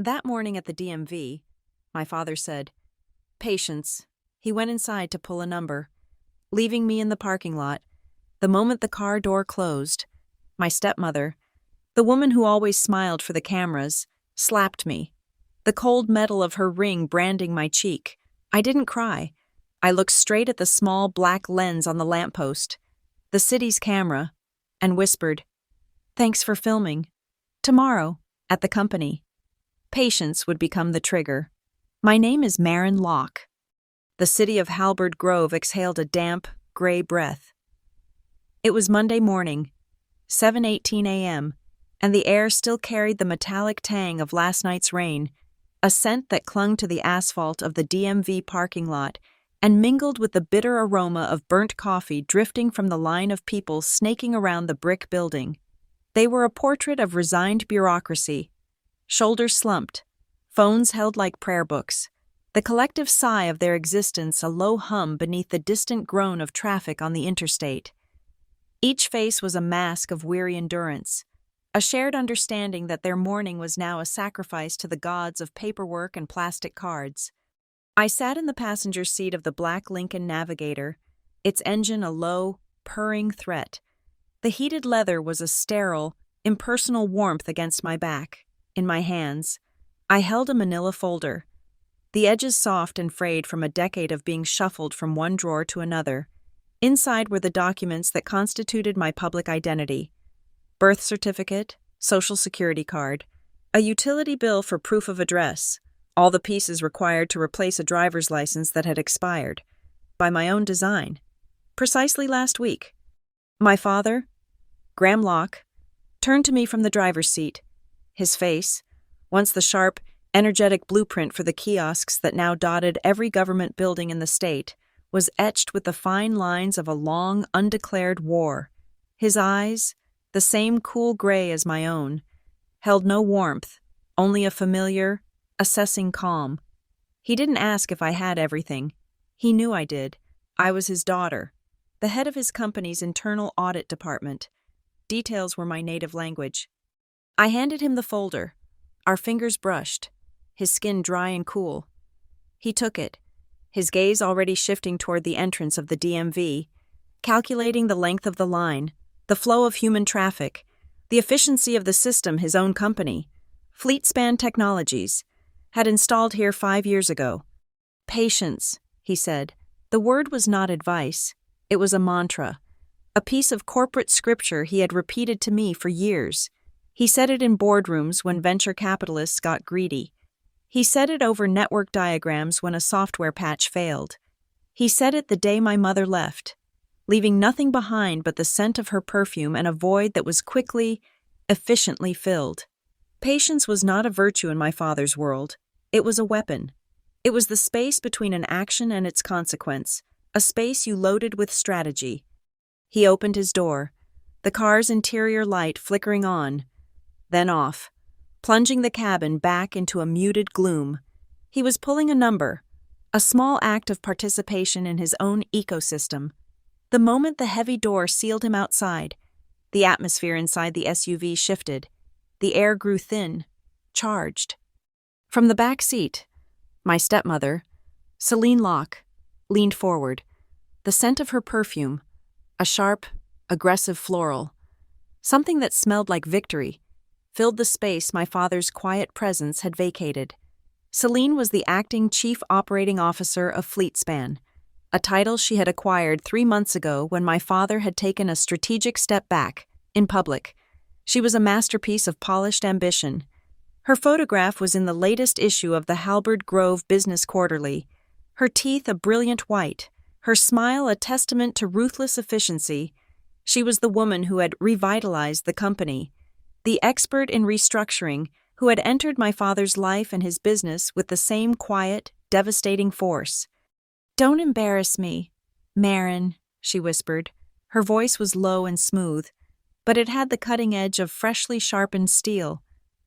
That morning at the DMV, my father said, "Patience." He went inside to pull a number, leaving me in the parking lot. The moment the car door closed, my stepmother, the woman who always smiled for the cameras, slapped me, the cold metal of her ring branding my cheek. I didn't cry. I looked straight at the small black lens on the lamppost, the city's camera, and whispered, "Thanks for filming. Tomorrow, at the company." Patience would become the trigger. My name is Marin Locke. The city of Halberd Grove exhaled a damp, gray breath. It was Monday morning, 7:18 a.m., and the air still carried the metallic tang of last night's rain, a scent that clung to the asphalt of the DMV parking lot and mingled with the bitter aroma of burnt coffee drifting from the line of people snaking around the brick building. They were a portrait of resigned bureaucracy, shoulders slumped, phones held like prayer books, the collective sigh of their existence a low hum beneath the distant groan of traffic on the interstate. Each face was a mask of weary endurance, a shared understanding that their mourning was now a sacrifice to the gods of paperwork and plastic cards. I sat in the passenger seat of the black Lincoln Navigator, its engine a low, purring threat. The heated leather was a sterile, impersonal warmth against my back. In my hands, I held a manila folder, the edges soft and frayed from a decade of being shuffled from one drawer to another. Inside were the documents that constituted my public identity: birth certificate, social security card, a utility bill for proof of address, all the pieces required to replace a driver's license that had expired, by my own design, precisely last week. My father, Graham Locke, turned to me from the driver's seat. His face, once the sharp, energetic blueprint for the kiosks that now dotted every government building in the state, was etched with the fine lines of a long, undeclared war. His eyes, the same cool gray as my own, held no warmth, only a familiar, assessing calm. He didn't ask if I had everything. He knew I did. I was his daughter, the head of his company's internal audit department. Details were my native language. I handed him the folder. Our fingers brushed, his skin dry and cool. He took it, his gaze already shifting toward the entrance of the DMV, calculating the length of the line, the flow of human traffic, the efficiency of the system his own company, FleetSpan Technologies, had installed here 5 years ago. "Patience," he said. The word was not advice. It was a mantra, a piece of corporate scripture he had repeated to me for years. He said it in boardrooms when venture capitalists got greedy. He said it over network diagrams when a software patch failed. He said it the day my mother left, leaving nothing behind but the scent of her perfume and a void that was quickly, efficiently filled. Patience was not a virtue in my father's world. It was a weapon. It was the space between an action and its consequence, a space you loaded with strategy. He opened his door, the car's interior light flickering on, then off, plunging the cabin back into a muted gloom. He was pulling a number, a small act of participation in his own ecosystem. The moment the heavy door sealed him outside, the atmosphere inside the SUV shifted. The air grew thin, charged. From the back seat, my stepmother, Celine Locke, leaned forward. The scent of her perfume, a sharp, aggressive floral, something that smelled like victory, filled the space my father's quiet presence had vacated. Celine was the acting chief operating officer of FleetSpan, a title she had acquired 3 months ago when my father had taken a strategic step back, in public. She was a masterpiece of polished ambition. Her photograph was in the latest issue of the Halberd Grove Business Quarterly, her teeth a brilliant white, her smile a testament to ruthless efficiency. She was the woman who had revitalized the company, the expert in restructuring who had entered my father's life and his business with the same quiet, devastating force. "Don't embarrass me, Marin," she whispered. Her voice was low and smooth, but it had the cutting edge of freshly sharpened steel.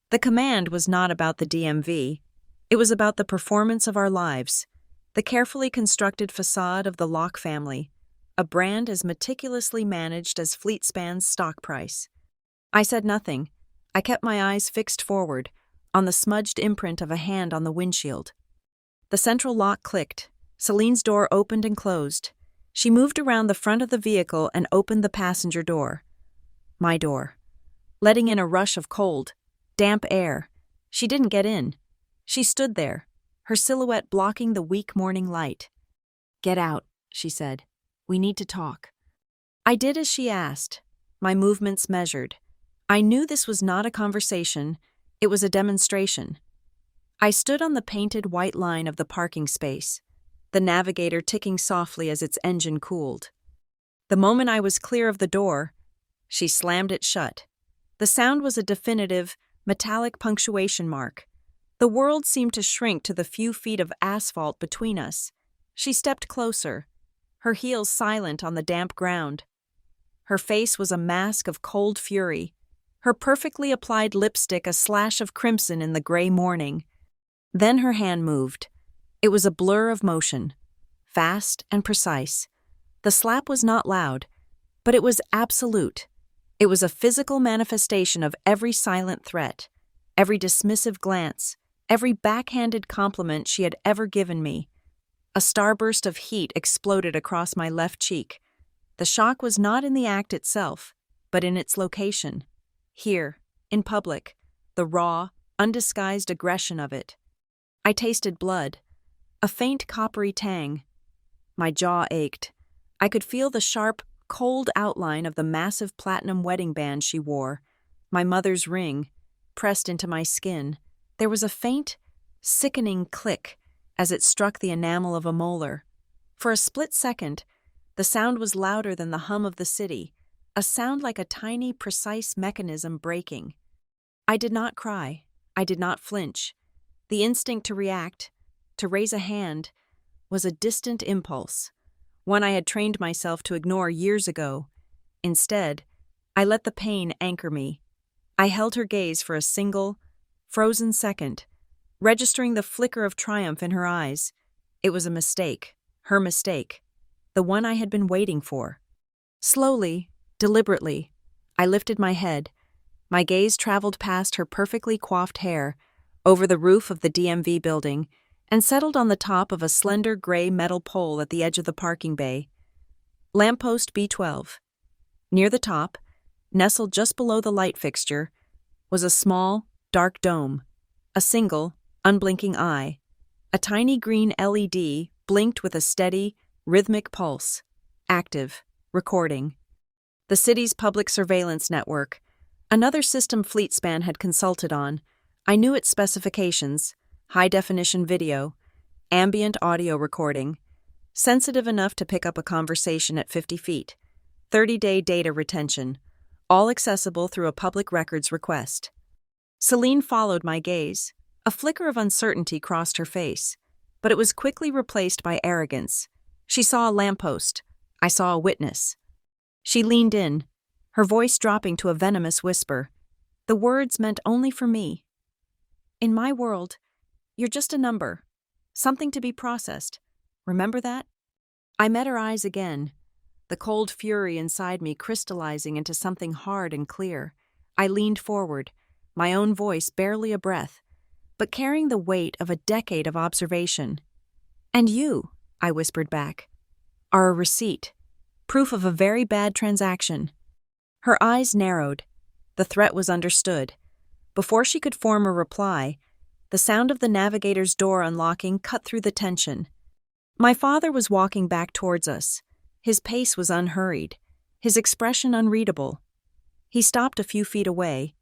The command was not about the DMV. It was about the performance of our lives, the carefully constructed facade of the Locke family, a brand as meticulously managed as FleetSpan's stock price. I said nothing. I kept my eyes fixed forward, on the smudged imprint of a hand on the windshield. The central lock clicked. Celine's door opened and closed. She moved around the front of the vehicle and opened the passenger door. My door. Letting in a rush of cold, damp air. She didn't get in. She stood there, her silhouette blocking the weak morning light. "Get out," she said. "We need to talk." I did as she asked, my movements measured. I knew this was not a conversation, it was a demonstration. I stood on the painted white line of the parking space, the navigator ticking softly as its engine cooled. The moment I was clear of the door, she slammed it shut. The sound was a definitive, metallic punctuation mark. The world seemed to shrink to the few feet of asphalt between us. She stepped closer, her heels silent on the damp ground. Her face was a mask of cold fury, her perfectly applied lipstick a slash of crimson in the gray morning. Then her hand moved. It was a blur of motion, fast and precise. The slap was not loud, but it was absolute. It was a physical manifestation of every silent threat, every dismissive glance, every backhanded compliment she had ever given me. A starburst of heat exploded across my left cheek. The shock was not in the act itself, but in its location. Here, in public, the raw, undisguised aggression of it. I tasted blood, a faint coppery tang. My jaw ached. I could feel the sharp, cold outline of the massive platinum wedding band she wore, my mother's ring, pressed into my skin. There was a faint, sickening click as it struck the enamel of a molar. For a split second, the sound was louder than the hum of the city, a sound like a tiny, precise mechanism breaking. I did not cry. I did not flinch. The instinct to react, to raise a hand, was a distant impulse, one I had trained myself to ignore years ago. Instead, I let the pain anchor me. I held her gaze for a single, frozen second, registering the flicker of triumph in her eyes. It was a mistake, her mistake, the one I had been waiting for. Slowly, deliberately, I lifted my head. My gaze traveled past her perfectly coiffed hair, over the roof of the DMV building, and settled on the top of a slender gray metal pole at the edge of the parking bay. Lamppost B12. Near the top, nestled just below the light fixture, was a small, dark dome, a single, unblinking eye. A tiny green LED blinked with a steady, rhythmic pulse. Active. Recording. The city's public surveillance network. Another system Fleetspan had consulted on. I knew its specifications: high-definition video, ambient audio recording, sensitive enough to pick up a conversation at 50 feet, 30-day data retention, all accessible through a public records request. Celine followed my gaze. A flicker of uncertainty crossed her face, but it was quickly replaced by arrogance. She saw a lamppost. I saw a witness. She leaned in, her voice dropping to a venomous whisper. The words meant only for me. "In my world, you're just a number, something to be processed. Remember that?" I met her eyes again, the cold fury inside me crystallizing into something hard and clear. I leaned forward, my own voice barely a breath, but carrying the weight of a decade of observation. "And you," I whispered back, "are a receipt, proof of a very bad transaction." Her eyes narrowed. The threat was understood. Before she could form a reply, the sound of the navigator's door unlocking cut through the tension. My father was walking back towards us. His pace was unhurried, his expression unreadable. He stopped a few feet away,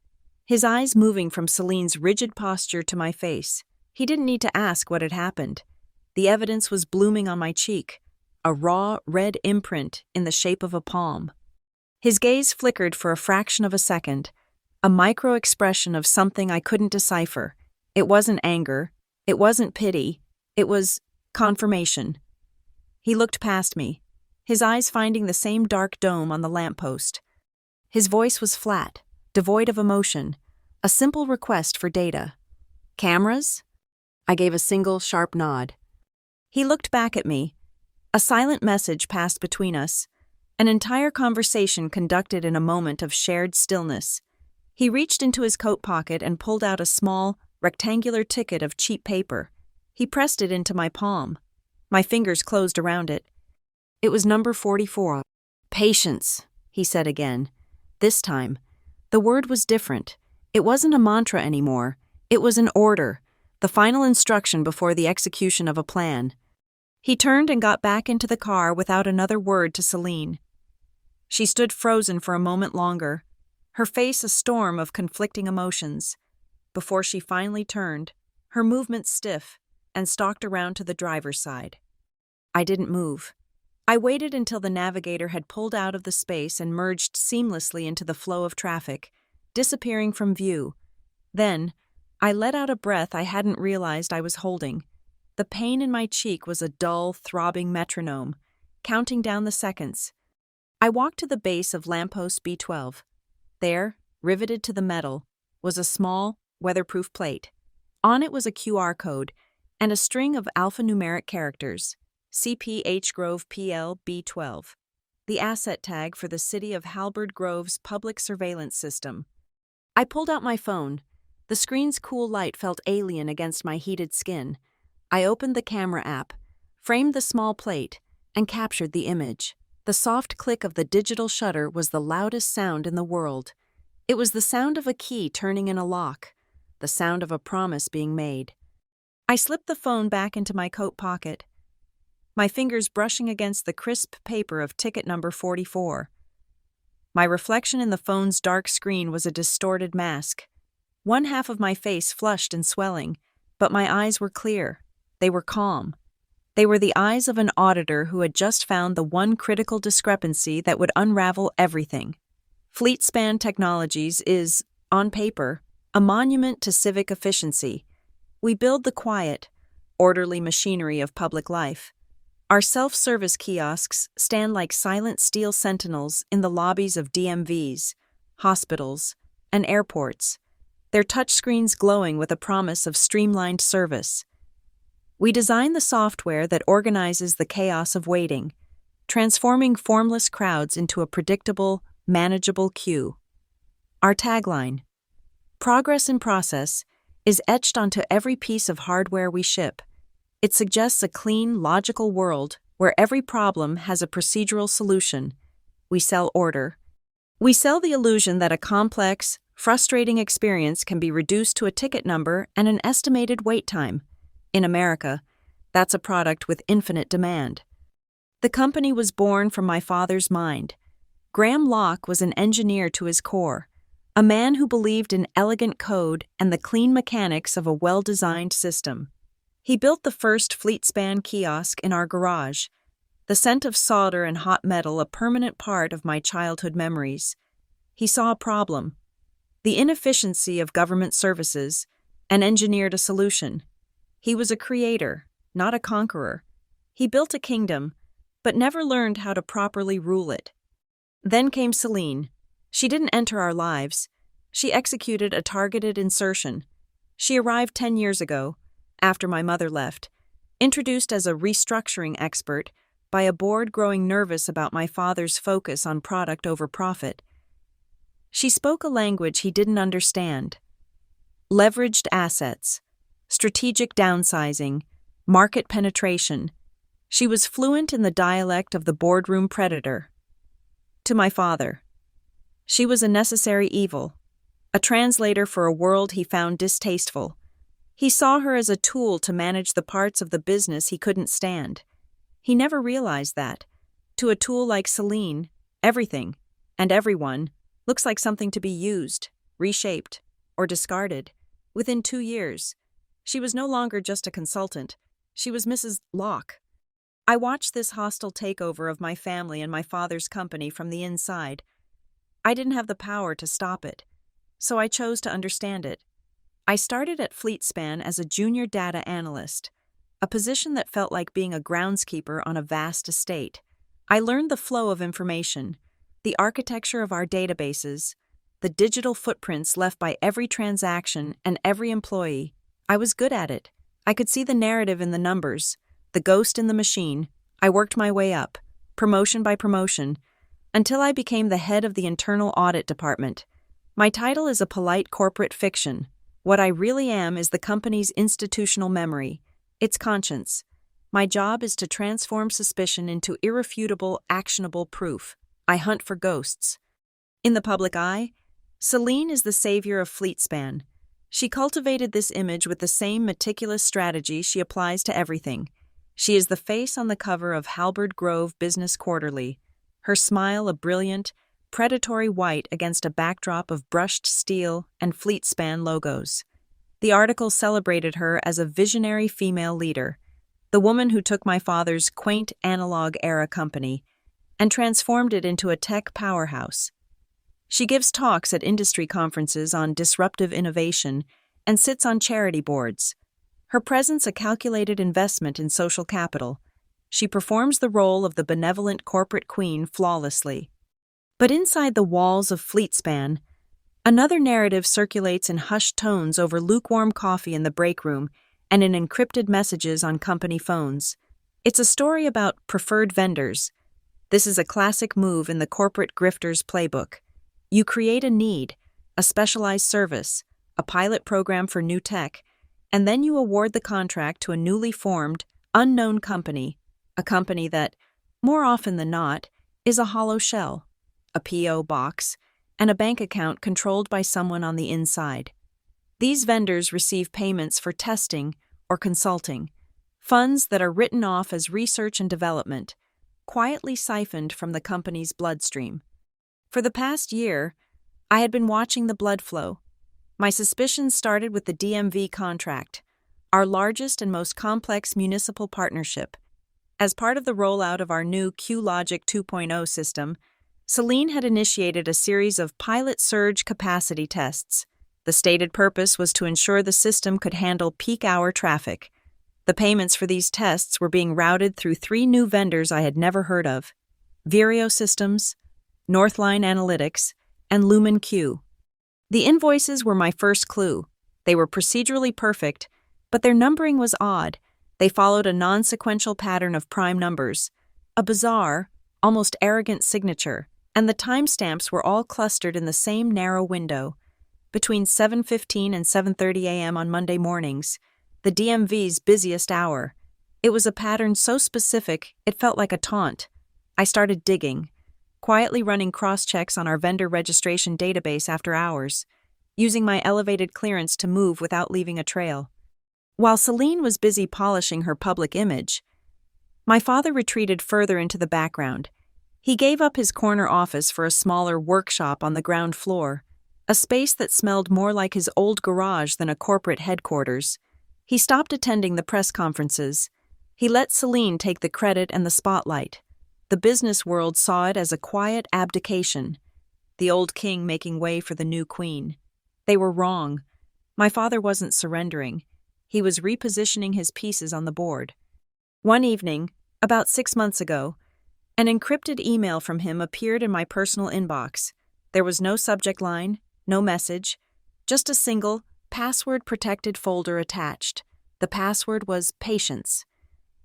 his eyes moving from Celine's rigid posture to my face. He didn't need to ask what had happened. The evidence was blooming on my cheek, a raw, red imprint in the shape of a palm. His gaze flickered for a fraction of a second, a micro-expression of something I couldn't decipher. It wasn't anger, it wasn't pity, it was confirmation. He looked past me, his eyes finding the same dark dome on the lamppost. His voice was flat, devoid of emotion, a simple request for data. "Cameras?" I gave a single, sharp nod. He looked back at me. A silent message passed between us, an entire conversation conducted in a moment of shared stillness. He reached into his coat pocket and pulled out a small, rectangular ticket of cheap paper. He pressed it into my palm. My fingers closed around it. It was number 44. Patience, he said again. This time, the word was different. It wasn't a mantra anymore. It was an order, the final instruction before the execution of a plan. He turned and got back into the car without another word to Celine. She stood frozen for a moment longer, her face a storm of conflicting emotions, before she finally turned, her movements stiff, and stalked around to the driver's side. I didn't move. I waited until the navigator had pulled out of the space and merged seamlessly into the flow of traffic, disappearing from view. Then, I let out a breath I hadn't realized I was holding. The pain in my cheek was a dull, throbbing metronome, counting down the seconds. I walked to the base of lamppost B12. There, riveted to the metal, was a small, weatherproof plate. On it was a QR code and a string of alphanumeric characters, CPH Grove PL B12, the asset tag for the city of Halberd Grove's public surveillance system. I pulled out my phone. The screen's cool light felt alien against my heated skin. I opened the camera app, framed the small plate, and captured the image. The soft click of the digital shutter was the loudest sound in the world. It was the sound of a key turning in a lock, the sound of a promise being made. I slipped the phone back into my coat pocket, my fingers brushing against the crisp paper of ticket number 44. My reflection in the phone's dark screen was a distorted mask. One half of my face flushed and swelling, but my eyes were clear. They were calm. They were the eyes of an auditor who had just found the one critical discrepancy that would unravel everything. FleetSpan Technologies is, on paper, a monument to civic efficiency. We build the quiet, orderly machinery of public life. Our self-service kiosks stand like silent steel sentinels in the lobbies of DMVs, hospitals, and airports, their touchscreens glowing with a promise of streamlined service. We design the software that organizes the chaos of waiting, transforming formless crowds into a predictable, manageable queue. Our tagline, "Progress in process," is etched onto every piece of hardware we ship. It suggests a clean, logical world where every problem has a procedural solution. We sell order. We sell the illusion that a complex, frustrating experience can be reduced to a ticket number and an estimated wait time. In America, that's a product with infinite demand. The company was born from my father's mind. Graham Locke was an engineer to his core, a man who believed in elegant code and the clean mechanics of a well-designed system. He built the first FleetSpan kiosk in our garage, the scent of solder and hot metal a permanent part of my childhood memories. He saw a problem, the inefficiency of government services, and engineered a solution. He was a creator, not a conqueror. He built a kingdom, but never learned how to properly rule it. Then came Celine. She didn't enter our lives. She executed a targeted insertion. She arrived 10 years ago, after my mother left, introduced as a restructuring expert by a board growing nervous about my father's focus on product over profit. She spoke a language he didn't understand. Leveraged assets, strategic downsizing, market penetration. She was fluent in the dialect of the boardroom predator. To my father, she was a necessary evil, a translator for a world he found distasteful. He saw her as a tool to manage the parts of the business he couldn't stand. He never realized that, to a tool like Celine, everything, and everyone, looks like something to be used, reshaped, or discarded. Within 2 years, she was no longer just a consultant. She was Mrs. Locke. I watched this hostile takeover of my family and my father's company from the inside. I didn't have the power to stop it, so I chose to understand it. I started at FleetSpan as a junior data analyst, a position that felt like being a groundskeeper on a vast estate. I learned the flow of information, the architecture of our databases, the digital footprints left by every transaction and every employee. I was good at it. I could see the narrative in the numbers, the ghost in the machine. I worked my way up, promotion by promotion, until I became the head of the internal audit department. My title is a polite corporate fiction, What I really am is the company's institutional memory, its conscience. My job is to transform suspicion into irrefutable, actionable proof. I hunt for ghosts. In the public eye, Celine is the savior of Fleetspan. She cultivated this image with the same meticulous strategy she applies to everything. She is the face on the cover of Halberd Grove Business Quarterly, her smile a brilliant, predatory white against a backdrop of brushed steel and Fleetspan logos. The article celebrated her as a visionary female leader, the woman who took my father's quaint analog-era company and transformed it into a tech powerhouse. She gives talks at industry conferences on disruptive innovation and sits on charity boards. Her presence a calculated investment in social capital. She performs the role of the benevolent corporate queen flawlessly. But inside the walls of Fleetspan, another narrative circulates in hushed tones over lukewarm coffee in the break room and in encrypted messages on company phones. It's a story about preferred vendors. This is a classic move in the corporate grifter's playbook. You create a need, a specialized service, a pilot program for new tech, and then you award the contract to a newly formed, unknown company, a company that, more often than not, is a hollow shell, a P.O. box, and a bank account controlled by someone on the inside. These vendors receive payments for testing or consulting, funds that are written off as research and development, quietly siphoned from the company's bloodstream. For the past year, I had been watching the blood flow. My suspicions started with the DMV contract, our largest and most complex municipal partnership. As part of the rollout of our new QLogic 2.0 system, Celine had initiated a series of pilot surge capacity tests. The stated purpose was to ensure the system could handle peak hour traffic. The payments for these tests were being routed through 3 new vendors I had never heard of: Vireo Systems, Northline Analytics, and Lumen Q. The invoices were my first clue. They were procedurally perfect, but their numbering was odd. They followed a non-sequential pattern of prime numbers, a bizarre, almost arrogant signature, and the timestamps were all clustered in the same narrow window. Between 7:15 and 7:30 a.m. on Monday mornings, the DMV's busiest hour. It was a pattern so specific, it felt like a taunt. I started digging, quietly running cross-checks on our vendor registration database after hours, using my elevated clearance to move without leaving a trail. While Celine was busy polishing her public image, my father retreated further into the background. He gave up his corner office for a smaller workshop on the ground floor, a space that smelled more like his old garage than a corporate headquarters. He stopped attending the press conferences. He let Celine take the credit and the spotlight. The business world saw it as a quiet abdication, the old king making way for the new queen. They were wrong. My father wasn't surrendering. He was repositioning his pieces on the board. One evening, about 6 months ago, an encrypted email from him appeared in my personal inbox. There was no subject line, no message, just a single, password-protected folder attached. The password was Patience.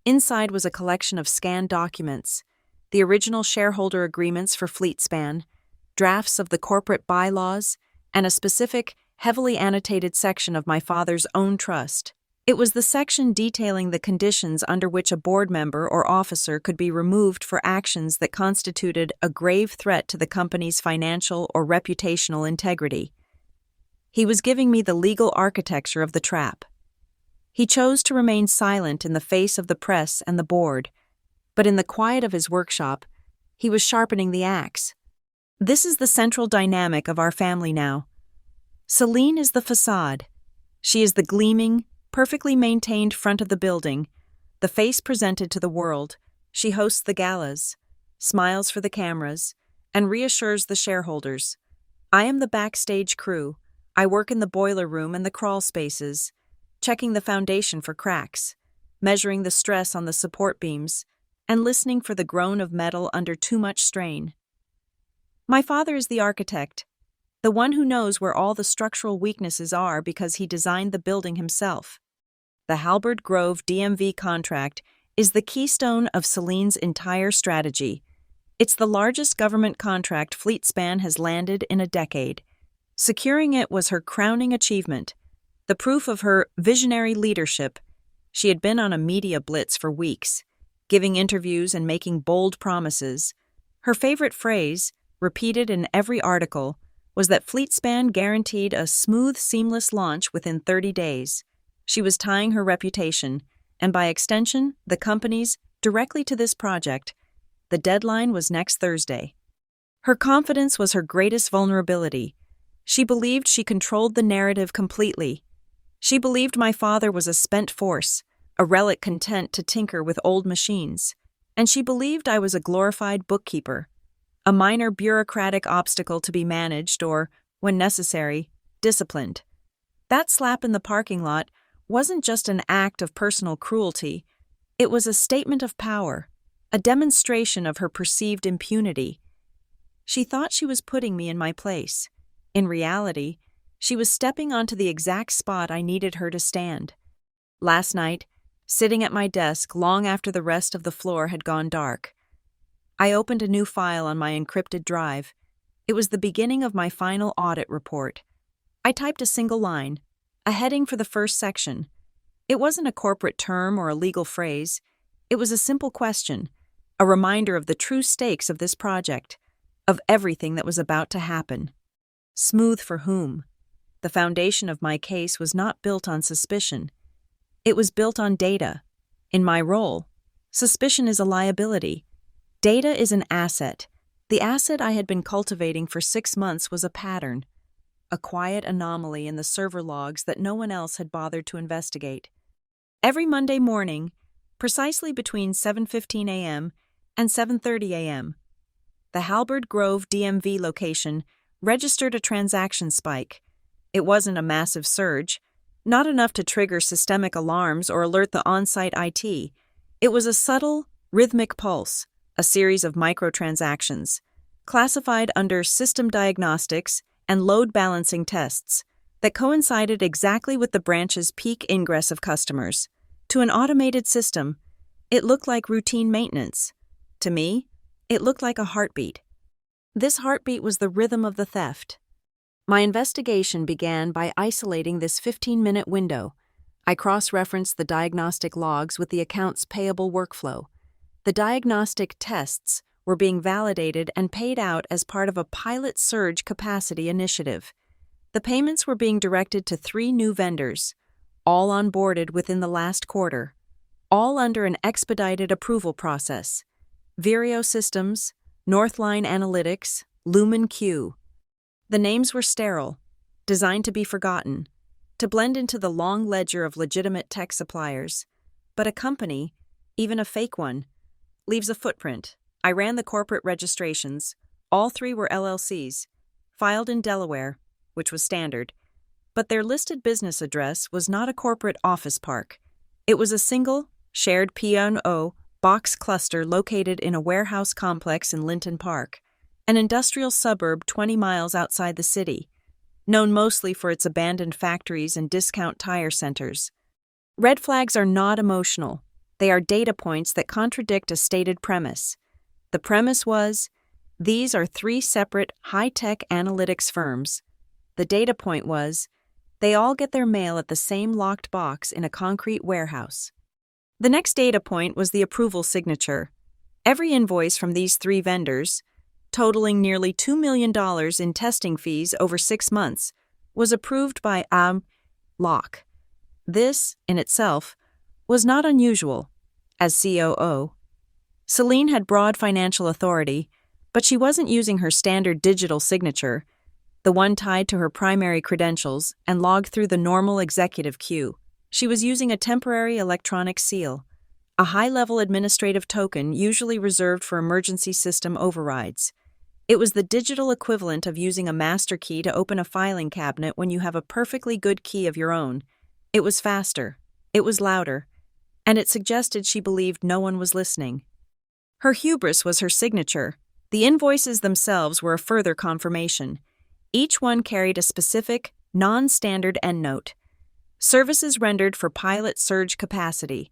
Inside was a collection of scanned documents, the original shareholder agreements for Fleetspan, drafts of the corporate bylaws, and a specific, heavily annotated section of my father's own trust. It was the section detailing the conditions under which a board member or officer could be removed for actions that constituted a grave threat to the company's financial or reputational integrity. He was giving me the legal architecture of the trap. He chose to remain silent in the face of the press and the board, but in the quiet of his workshop, he was sharpening the axe. This is the central dynamic of our family now. Celine is the facade. She is the gleaming, perfectly maintained front of the building, the face presented to the world. She hosts the galas, smiles for the cameras, and reassures the shareholders. I am the backstage crew. I work in the boiler room and the crawl spaces, checking the foundation for cracks, measuring the stress on the support beams, and listening for the groan of metal under too much strain. My father is the architect, the one who knows where all the structural weaknesses are because he designed the building himself. The Halberd Grove DMV contract is the keystone of Celine's entire strategy. It's the largest government contract Fleetspan has landed in a decade. Securing it was her crowning achievement. the proof of her visionary leadership. She had been on a media blitz for weeks, giving interviews and making bold promises. Her favorite phrase, repeated in every article, was that FleetSpan guaranteed a smooth, seamless launch within 30 days. She was tying her reputation, and by extension, the company's, directly to this project. The deadline was next Thursday. Her confidence was her greatest vulnerability. She believed she controlled the narrative completely. She believed my father was a spent force, a relic content to tinker with old machines. And she believed I was a glorified bookkeeper, a minor bureaucratic obstacle to be managed or, when necessary, disciplined. That slap in the parking lot wasn't just an act of personal cruelty. It was a statement of power, a demonstration of her perceived impunity. She thought she was putting me in my place. In reality, she was stepping onto the exact spot I needed her to stand. Last night, sitting at my desk long after the rest of the floor had gone dark, I opened a new file on my encrypted drive. It was the beginning of my final audit report. I typed a single line, a heading for the first section. It wasn't a corporate term or a legal phrase. It was a simple question, a reminder of the true stakes of this project, of everything that was about to happen. Smooth for whom? The foundation of my case was not built on suspicion. It was built on data. In my role, suspicion is a liability. Data is an asset. The asset I had been cultivating for 6 months was a pattern, a quiet anomaly in the server logs that no one else had bothered to investigate. Every Monday morning, precisely between 7:15 a.m. and 7:30 a.m., the Halberd Grove DMV location registered a transaction spike. It wasn't a massive surge, not enough to trigger systemic alarms or alert the on-site IT. It was a subtle, rhythmic pulse, a series of microtransactions, classified under system diagnostics and load balancing tests, that coincided exactly with the branch's peak ingress of customers. To an automated system, it looked like routine maintenance. To me, it looked like a heartbeat. This heartbeat was the rhythm of the theft. My investigation began by isolating this 15-minute window. I cross-referenced the diagnostic logs with the accounts payable workflow. The diagnostic tests were being validated and paid out as part of a pilot surge capacity initiative. The payments were being directed to 3 new vendors, all onboarded within the last quarter, all under an expedited approval process. Vireo Systems, Northline Analytics, Lumen Q. The names were sterile, designed to be forgotten, to blend into the long ledger of legitimate tech suppliers. But a company, even a fake one, leaves a footprint. I ran the corporate registrations. All 3 were LLCs, filed in Delaware, which was standard. But their listed business address was not a corporate office park. It was a single, shared P&O box cluster located in a warehouse complex in Linton Park, an industrial suburb 20 miles outside the city, known mostly for its abandoned factories and discount tire centers. Red flags are not emotional. They are data points that contradict a stated premise. The premise was, these are 3 separate high-tech analytics firms. The data point was, they all get their mail at the same locked box in a concrete warehouse. The next data point was the approval signature. Every invoice from these 3 vendors, totaling nearly $2 million in testing fees over 6 months, was approved by Locke. This, in itself, was not unusual. As COO, Celine had broad financial authority, but she wasn't using her standard digital signature, the one tied to her primary credentials and logged through the normal executive queue. She was using a temporary electronic seal, a high-level administrative token usually reserved for emergency system overrides. It was the digital equivalent of using a master key to open a filing cabinet when you have a perfectly good key of your own. It was faster, it was louder, and it suggested she believed no one was listening. Her hubris was her signature. The invoices themselves were a further confirmation. Each one carried a specific, non-standard endnote. Services rendered for pilot surge capacity.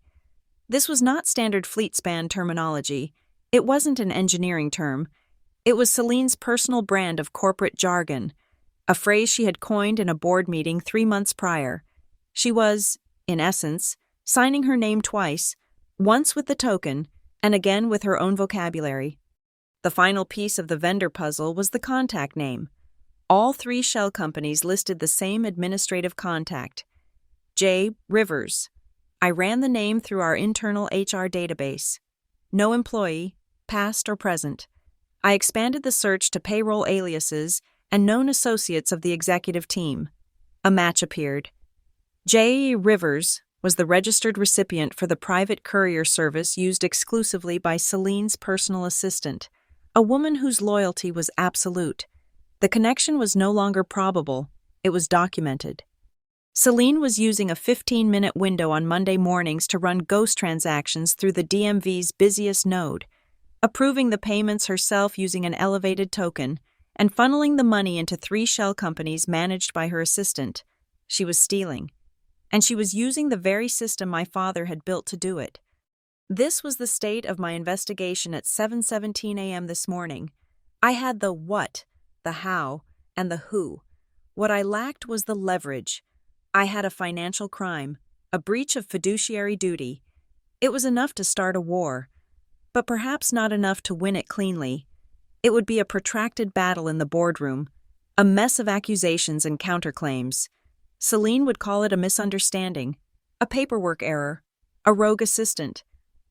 This was not standard FleetSpan terminology. It wasn't an engineering term. It was Celine's personal brand of corporate jargon, a phrase she had coined in a board meeting 3 months prior. She was, in essence, signing her name twice, once with the token and again with her own vocabulary. The final piece of the vendor puzzle was the contact name. All three shell companies listed the same administrative contact, J. Rivers. I ran the name through our internal HR database. No employee, past or present. I expanded the search to payroll aliases and known associates of the executive team. A match appeared. J. Rivers was the registered recipient for the private courier service used exclusively by Celine's personal assistant, a woman whose loyalty was absolute. The connection was no longer probable, it was documented. Celine was using a 15-minute window on Monday mornings to run ghost transactions through the DMV's busiest node, approving the payments herself using an elevated token, and funneling the money into three shell companies managed by her assistant. She was stealing. And she was using the very system my father had built to do it. This was the state of my investigation at 7:17 a.m. this morning. I had the what, the how, and the who. What I lacked was the leverage. I had a financial crime, a breach of fiduciary duty. It was enough to start a war, but perhaps not enough to win it cleanly. It would be a protracted battle in the boardroom, a mess of accusations and counterclaims. Celine would call it a misunderstanding, a paperwork error, a rogue assistant.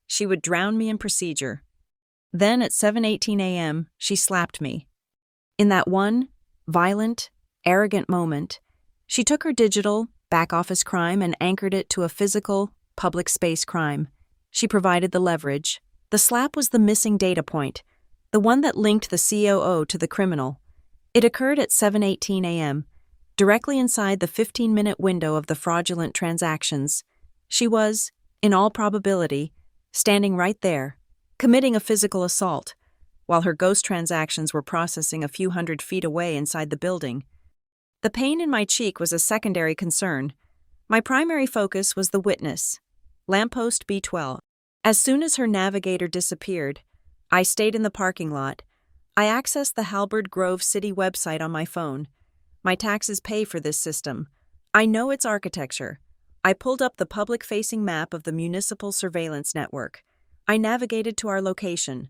She would drown me in procedure. Then at 7:18 a.m., she slapped me. In that one, violent, arrogant moment, she took her digital, back-office crime and anchored it to a physical, public space crime. She provided the leverage. The slap was the missing data point, the one that linked the COO to the criminal. It occurred at 7:18 a.m., directly inside the 15-minute window of the fraudulent transactions. She was, in all probability, standing right there, committing a physical assault, while her ghost transactions were processing a few hundred feet away inside the building. The pain in my cheek was a secondary concern. My primary focus was the witness, lamppost B12. As soon as her navigator disappeared, I stayed in the parking lot. I accessed the Halberd Grove City website on my phone. My taxes pay for this system. I know its architecture. I pulled up the public-facing map of the municipal surveillance network. I navigated to our location,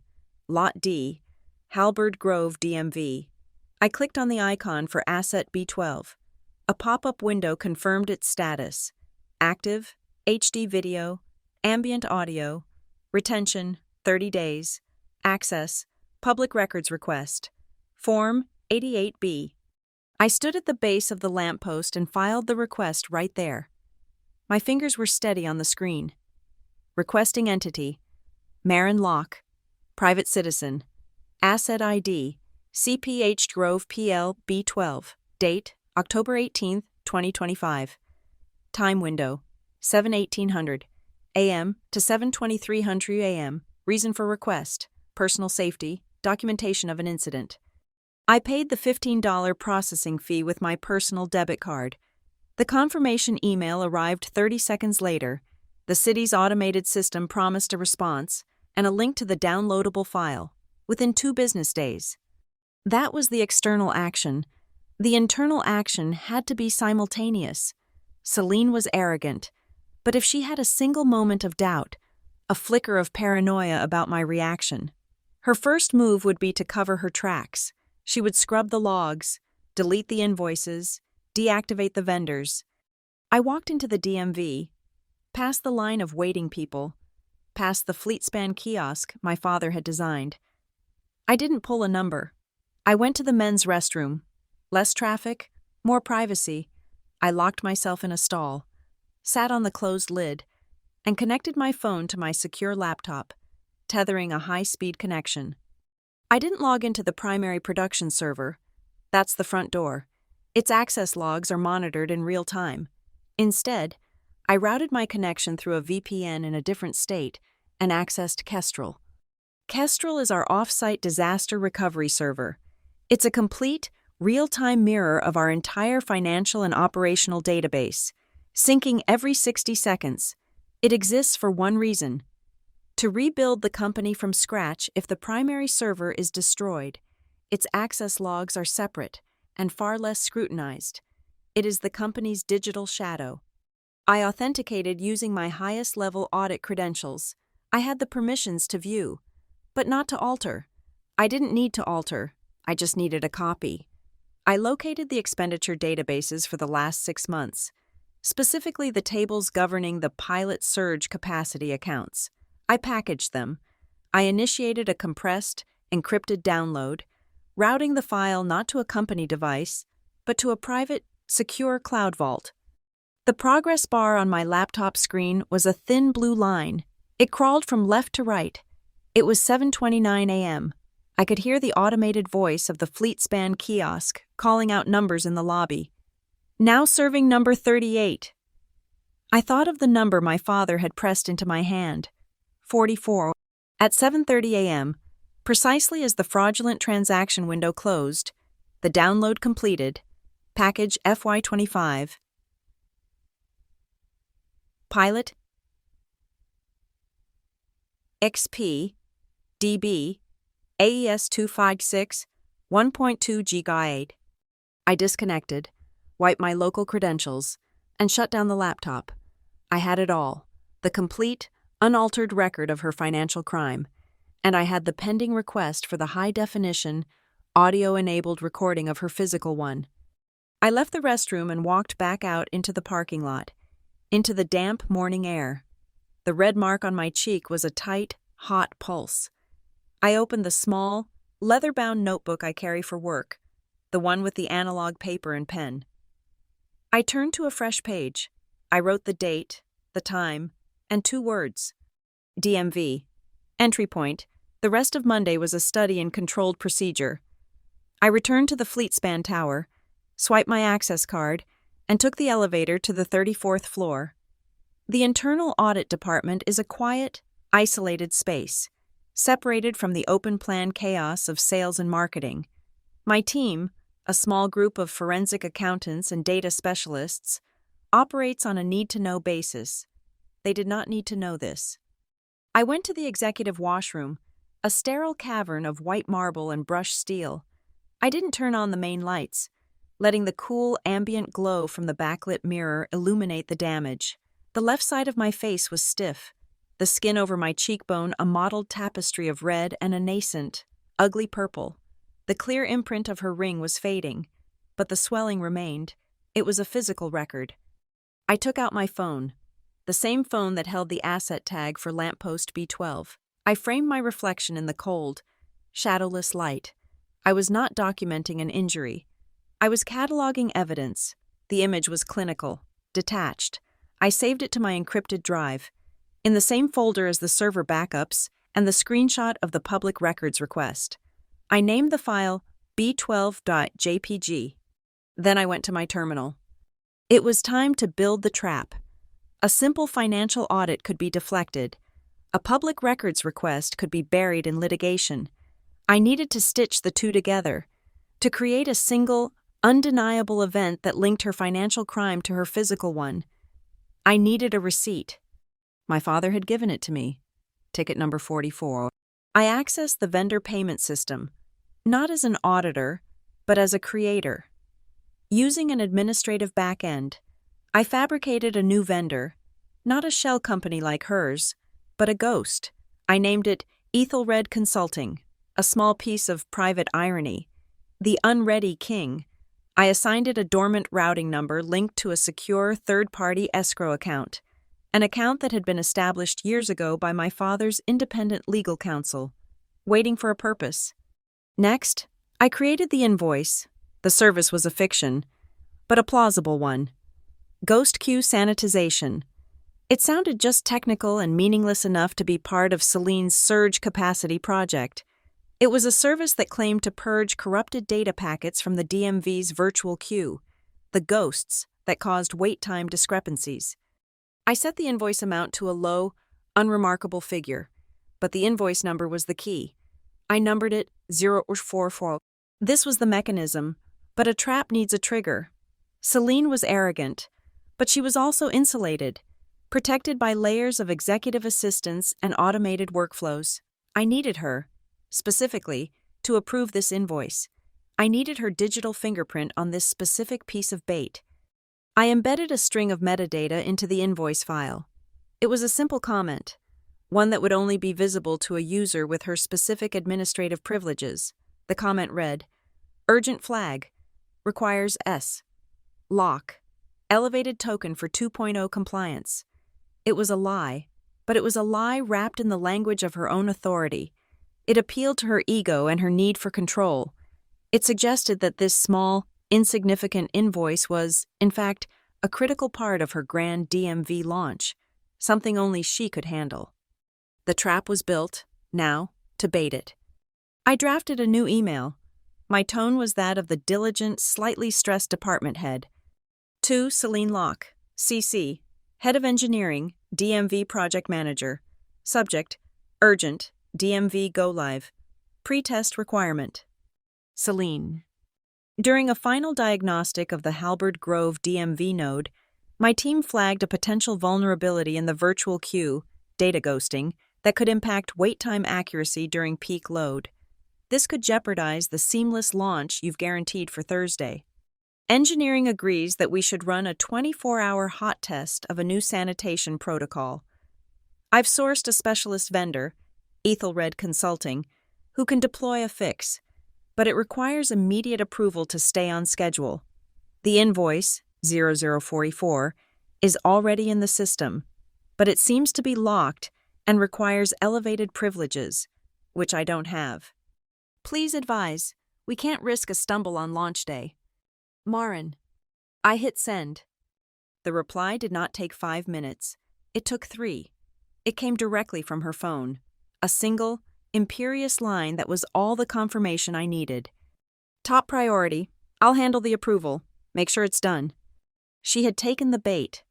Lot D, Halberd Grove, DMV. I clicked on the icon for Asset B12. A pop-up window confirmed its status. Active, HD video, ambient audio, retention, 30 days, access, public records request, Form 88B. I stood at the base of the lamppost and filed the request right there. My fingers were steady on the screen. Requesting entity, Marin Locke, private citizen, asset ID, CPH Grove PL B12, date, October 18, 2025. Time window, 7:1800 a.m. to 7:2300 a.m. Reason for request, personal safety, documentation of an incident. I paid the $15 processing fee with my personal debit card. The confirmation email arrived 30 seconds later. The city's automated system promised a response and a link to the downloadable file within 2 business days. That was the external action. The internal action had to be simultaneous. Celine was arrogant, but if she had a single moment of doubt, a flicker of paranoia about my reaction, her first move would be to cover her tracks. She would scrub the logs, delete the invoices, deactivate the vendors. I walked into the DMV, past the line of waiting people, past the FleetSpan kiosk my father had designed. I didn't pull a number. I went to the men's restroom. Less traffic, more privacy. I locked myself in a stall, sat on the closed lid, and connected my phone to my secure laptop, tethering a high-speed connection. I didn't log into the primary production server. That's the front door. Its access logs are monitored in real time. Instead, I routed my connection through a VPN in a different state and accessed Kestrel. Kestrel is our off-site disaster recovery server. It's a complete, real-time mirror of our entire financial and operational database, syncing every 60 seconds. It exists for one reason: to rebuild the company from scratch if the primary server is destroyed. Its access logs are separate and far less scrutinized. It is the company's digital shadow. I authenticated using my highest level audit credentials. I had the permissions to view, but not to alter. I didn't need to alter, I just needed a copy. I located the expenditure databases for the last 6 months, specifically the tables governing the pilot surge capacity accounts. I packaged them. I initiated a compressed, encrypted download, routing the file not to a company device, but to a private, secure cloud vault. The progress bar on my laptop screen was a thin blue line. It crawled from left to right. It was 7:29 a.m. I could hear the automated voice of the FleetSpan kiosk calling out numbers in the lobby. Now serving number 38. I thought of the number my father had pressed into my hand. 44. At 7:30 a.m., precisely as the fraudulent transaction window closed, the download completed, package FY25. Pilot XP DB AES 256 1.2 GB. I disconnected, wiped my local credentials, and shut down the laptop. I had it all, the complete, unaltered record of her financial crime, and I had the pending request for the high-definition, audio-enabled recording of her physical one. I left the restroom and walked back out into the parking lot, into the damp morning air. The red mark on my cheek was a tight, hot pulse. I opened the small, leather-bound notebook I carry for work, the one with the analog paper and pen. I turned to a fresh page. I wrote the date, the time, and 2 words. DMV. Entry point. The rest of Monday was a study in controlled procedure. I returned to the FleetSpan tower, swiped my access card, and took the elevator to the 34th floor. The internal audit department is a quiet, isolated space, separated from the open-plan chaos of sales and marketing. My team, a small group of forensic accountants and data specialists, operates on a need-to-know basis. They did not need to know this. I went to the executive washroom, a sterile cavern of white marble and brushed steel. I didn't turn on the main lights, letting the cool, ambient glow from the backlit mirror illuminate the damage. The left side of my face was stiff, the skin over my cheekbone a mottled tapestry of red and a nascent, ugly purple. The clear imprint of her ring was fading, but the swelling remained. It was a physical record. I took out my phone, the same phone that held the asset tag for lamppost B12. I framed my reflection in the cold, shadowless light. I was not documenting an injury. I was cataloging evidence. The image was clinical, detached. I saved it to my encrypted drive, in the same folder as the server backups and the screenshot of the public records request. I named the file b12.jpg. Then I went to my terminal. It was time to build the trap. A simple financial audit could be deflected. A public records request could be buried in litigation. I needed to stitch the two together, to create a single, undeniable event that linked her financial crime to her physical one. I needed a receipt. My father had given it to me. Ticket number 44. I accessed the vendor payment system, not as an auditor, but as a creator. Using an administrative back-end, I fabricated a new vendor, not a shell company like hers, but a ghost. I named it Ethelred Consulting, a small piece of private irony. The Unready King. I assigned it a dormant routing number linked to a secure third-party escrow account, an account that had been established years ago by my father's independent legal counsel, waiting for a purpose. Next, I created the invoice. The service was a fiction, but a plausible one. Ghost Queue Sanitization. It sounded just technical and meaningless enough to be part of Celine's surge capacity project. It was a service that claimed to purge corrupted data packets from the DMV's virtual queue, the ghosts that caused wait time discrepancies. I set the invoice amount to a low, unremarkable figure, but the invoice number was the key. I numbered it 044. This was the mechanism, but a trap needs a trigger. Celine was arrogant, but she was also insulated, protected by layers of executive assistance and automated workflows. I needed her, specifically, to approve this invoice. I needed her digital fingerprint on this specific piece of bait. I embedded a string of metadata into the invoice file. It was a simple comment, one that would only be visible to a user with her specific administrative privileges. The comment read, "Urgent flag. Requires S. Lock. Elevated token for 2.0 compliance." It was a lie, but it was a lie wrapped in the language of her own authority. It appealed to her ego and her need for control. It suggested that this small, insignificant invoice was, in fact, a critical part of her grand DMV launch, something only she could handle. The trap was built, now, to bait it. I drafted a new email. My tone was that of the diligent, slightly stressed department head. To Celine Locke, CC, Head of Engineering, DMV Project Manager. Subject, Urgent, DMV Go Live. Pre-test requirement. Celine. During a final diagnostic of the Halberd Grove DMV node, my team flagged a potential vulnerability in the virtual queue, data ghosting, that could impact wait time accuracy during peak load. This could jeopardize the seamless launch you've guaranteed for Thursday. Engineering agrees that we should run a 24-hour hot test of a new sanitation protocol. I've sourced a specialist vendor, Ethelred Consulting, who can deploy a fix, but it requires immediate approval to stay on schedule. The invoice, 0044, is already in the system, but it seems to be locked and requires elevated privileges, which I don't have. Please advise, we can't risk a stumble on launch day. Marin. I hit send. The reply did not take 5 minutes. It took 3. It came directly from her phone. A single, imperious line that was all the confirmation I needed. Top priority. I'll handle the approval. Make sure it's done. She had taken the bait.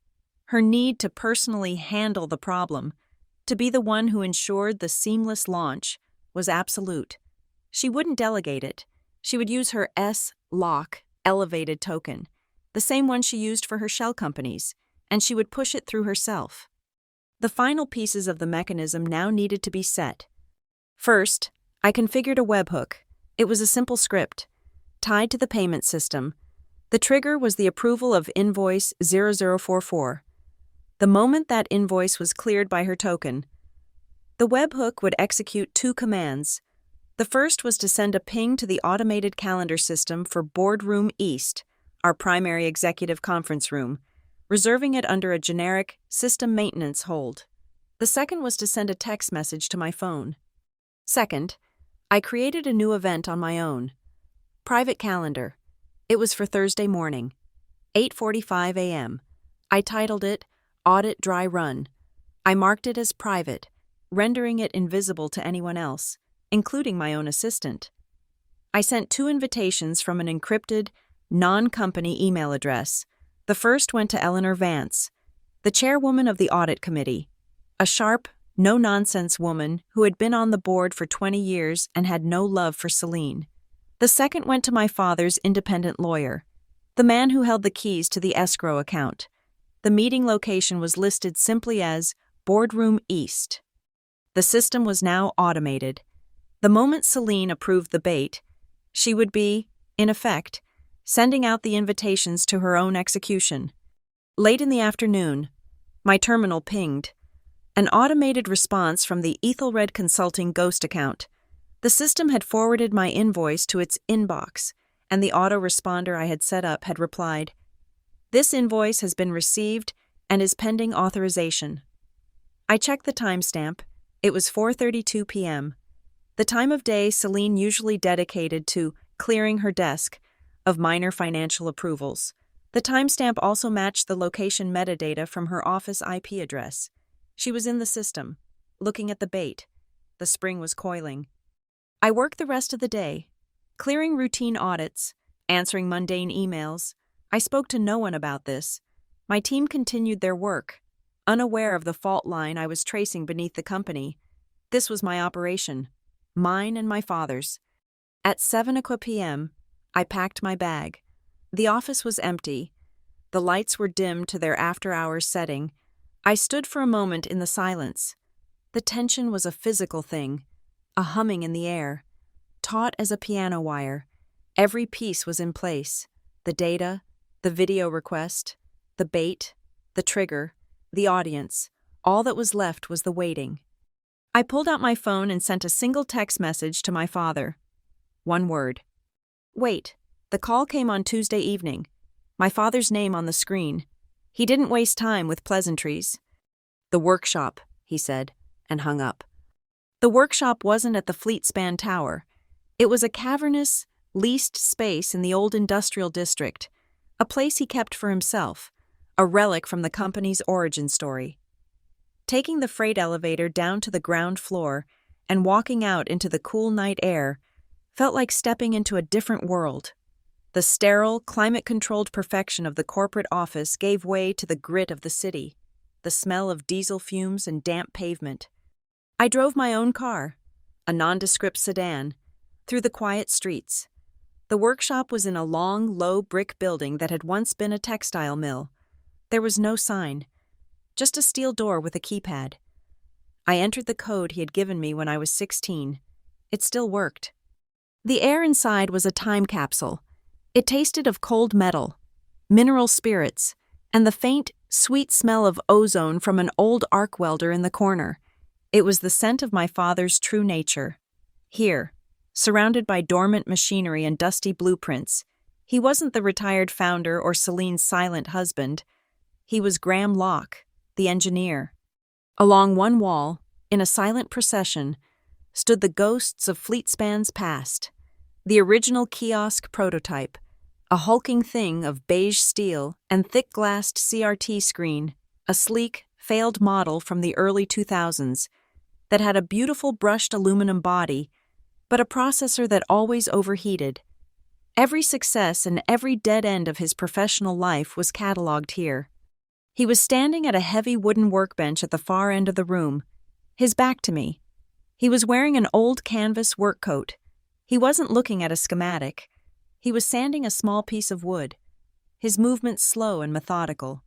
Her need to personally handle the problem, to be the one who ensured the seamless launch, was absolute. She wouldn't delegate it. She would use her S-Lock elevated token, the same one she used for her shell companies, and she would push it through herself. The final pieces of the mechanism now needed to be set. First, I configured a webhook. It was a simple script, tied to the payment system. The trigger was the approval of invoice 0044. The moment that invoice was cleared by her token, the webhook would execute 2 commands. The first was to send a ping to the automated calendar system for Boardroom East, our primary executive conference room, reserving it under a generic system maintenance hold. The second was to send a text message to my phone. Second, I created a new event on my own. Private calendar. It was for Thursday morning, 8:45 a.m. I titled it Audit Dry Run. I marked it as private, rendering it invisible to anyone else, including my own assistant. I sent 2 invitations from an encrypted, non-company email address. The first went to Eleanor Vance, the chairwoman of the audit committee, a sharp, no-nonsense woman who had been on the board for 20 years and had no love for Celine. The second went to my father's independent lawyer, the man who held the keys to the escrow account. The meeting location was listed simply as Boardroom East. The system was now automated. The moment Celine approved the bait, she would be, in effect, sending out the invitations to her own execution. Late in the afternoon, my terminal pinged. An automated response from the Ethelred Consulting Ghost account. The system had forwarded my invoice to its inbox, and the autoresponder I had set up had replied, "This invoice has been received and is pending authorization." I checked the timestamp. It was 4:32 p.m. The time of day Celine usually dedicated to clearing her desk of minor financial approvals. The timestamp also matched the location metadata from her office IP address. She was in the system, looking at the bait. The spring was coiling. I worked the rest of the day, clearing routine audits, answering mundane emails. I spoke to no one about this. My team continued their work, unaware of the fault line I was tracing beneath the company. This was my operation, mine and my father's. At 7 p.m., I packed my bag. The office was empty. The lights were dimmed to their after-hours setting. I stood for a moment in the silence. The tension was a physical thing, a humming in the air, taut as a piano wire. Every piece was in place: the data, the video request, The bait, the trigger, the audience, all that was left was the waiting. I pulled out my phone and sent a single text message to my father. One word. Wait. The call came on Tuesday evening. My father's name on the screen. He didn't waste time with pleasantries. The workshop, he said, and hung up. The workshop wasn't at the Fleetspan Tower. It was a cavernous, leased space in the old industrial district, a place he kept for himself, a relic from the company's origin story. Taking the freight elevator down to the ground floor and walking out into the cool night air felt like stepping into a different world. The sterile, climate-controlled perfection of the corporate office gave way to the grit of the city, the smell of diesel fumes and damp pavement. I drove my own car, a nondescript sedan, through the quiet streets. The workshop was in a long, low brick building that had once been a textile mill. There was no sign, just a steel door with a keypad. I entered the code he had given me when I was 16. It still worked. The air inside was a time capsule. It tasted of cold metal, mineral spirits, and the faint, sweet smell of ozone from an old arc welder in the corner. It was the scent of my father's true nature. Here, surrounded by dormant machinery and dusty blueprints, he wasn't the retired founder or Celine's silent husband. He was Graham Locke, the engineer. Along one wall, in a silent procession, stood the ghosts of Fleetspan's past. The original kiosk prototype, a hulking thing of beige steel and thick-glassed CRT screen, a sleek, failed model from the early 2000s that had a beautiful brushed aluminum body, but a processor that always overheated. Every success and every dead end of his professional life was cataloged here. He was standing at a heavy wooden workbench at the far end of the room, his back to me. He was wearing an old canvas work coat. He wasn't looking at a schematic. He was sanding a small piece of wood, his movements slow and methodical.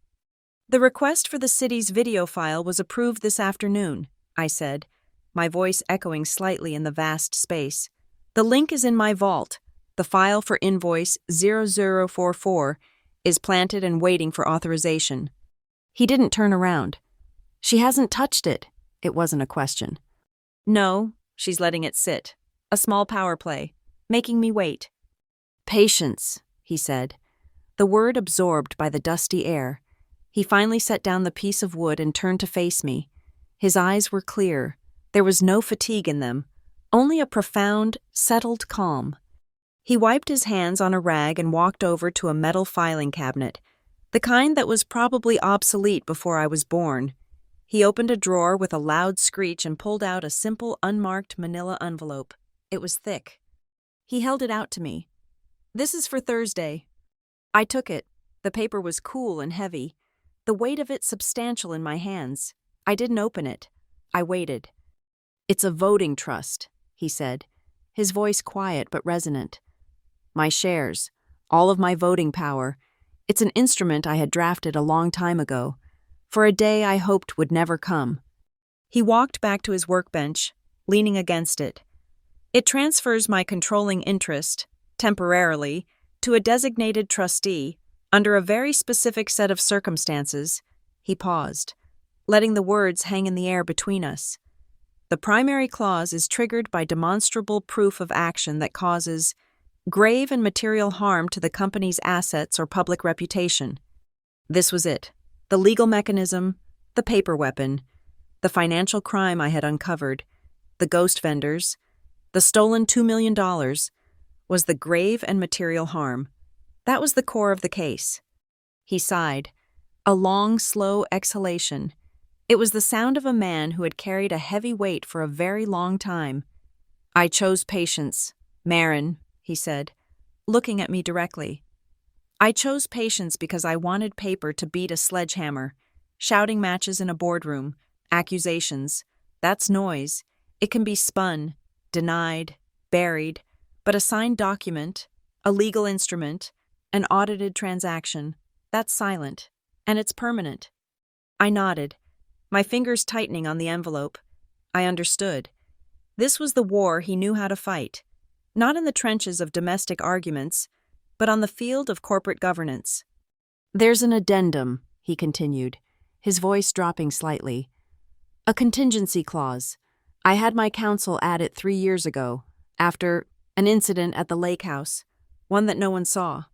The request for the city's video file was approved this afternoon, I said, my voice echoing slightly in the vast space. The link is in my vault. The file for invoice 0044 is planted and waiting for authorization. He didn't turn around. She hasn't touched it. It wasn't a question. No, she's letting it sit. A small power play, making me wait. Patience, he said, the word absorbed by the dusty air. He finally set down the piece of wood and turned to face me. His eyes were clear. There was no fatigue in them, only a profound, settled calm. He wiped his hands on a rag and walked over to a metal filing cabinet, the kind that was probably obsolete before I was born. He opened a drawer with a loud screech and pulled out a simple, unmarked manila envelope. It was thick. He held it out to me. This is for Thursday. I took it. The paper was cool and heavy, the weight of it substantial in my hands. I didn't open it. I waited. It's a voting trust, he said, his voice quiet but resonant. My shares, all of my voting power. It's an instrument I had drafted a long time ago, for a day I hoped would never come. He walked back to his workbench, leaning against it. It transfers my controlling interest, temporarily, to a designated trustee, under a very specific set of circumstances. He paused, letting the words hang in the air between us. The primary clause is triggered by demonstrable proof of action that causes grave and material harm to the company's assets or public reputation. This was it. The legal mechanism, the paper weapon, the financial crime I had uncovered, the ghost vendors, the stolen $2 million, was the grave and material harm. That was the core of the case. He sighed, a long, slow exhalation. It was the sound of a man who had carried a heavy weight for a very long time. I chose patience, Marin, he said, looking at me directly. I chose patience because I wanted paper to beat a sledgehammer, shouting matches in a boardroom, accusations. That's noise. It can be spun, denied, buried, but a signed document, a legal instrument, an audited transaction, that's silent, and it's permanent. I nodded, my fingers tightening on the envelope. I understood. This was the war he knew how to fight, not in the trenches of domestic arguments, but on the field of corporate governance. There's an addendum, he continued, his voice dropping slightly. A contingency clause. I had my counsel add it 3 years ago, after an incident at the lake house, one that no one saw.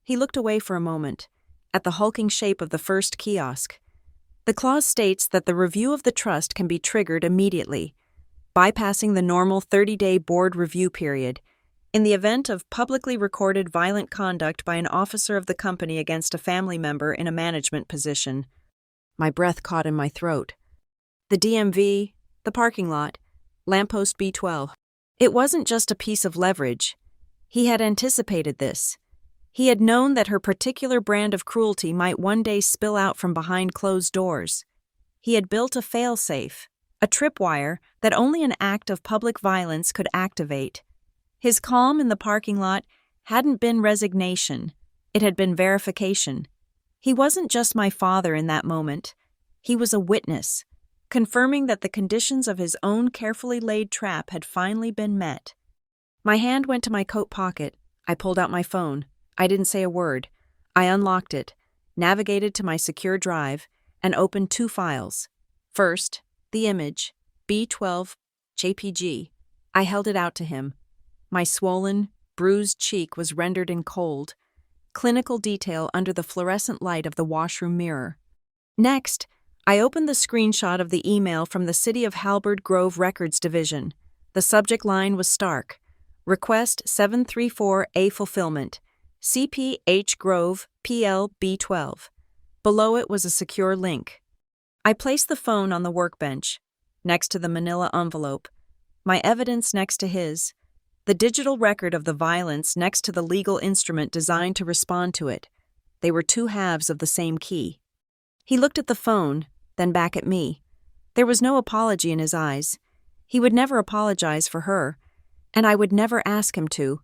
He looked away for a moment, at the hulking shape of the first kiosk. The clause states that the review of the trust can be triggered immediately, bypassing the normal 30-day board review period, in the event of publicly recorded violent conduct by an officer of the company against a family member in a management position. My breath caught in my throat. The DMV, the parking lot, lamppost B12. It wasn't just a piece of leverage. He had anticipated this. He had known that her particular brand of cruelty might one day spill out from behind closed doors. He had built a fail-safe, a tripwire that only an act of public violence could activate. His calm in the parking lot hadn't been resignation. It had been verification. He wasn't just my father in that moment. He was a witness, confirming that the conditions of his own carefully laid trap had finally been met. My hand went to my coat pocket. I pulled out my phone. I didn't say a word. I unlocked it, navigated to my secure drive, and opened 2 files. First, the image, B12 JPG. I held it out to him. My swollen, bruised cheek was rendered in cold, clinical detail under the fluorescent light of the washroom mirror. Next, I opened the screenshot of the email from the City of Halberd Grove Records Division. The subject line was stark. Request 734A fulfillment. CPH Grove, PL B12. Below it was a secure link. I placed the phone on the workbench, next to the manila envelope, my evidence next to his, the digital record of the violence next to the legal instrument designed to respond to it. They were 2 halves of the same key. He looked at the phone, then back at me. There was no apology in his eyes. He would never apologize for her, and I would never ask him to.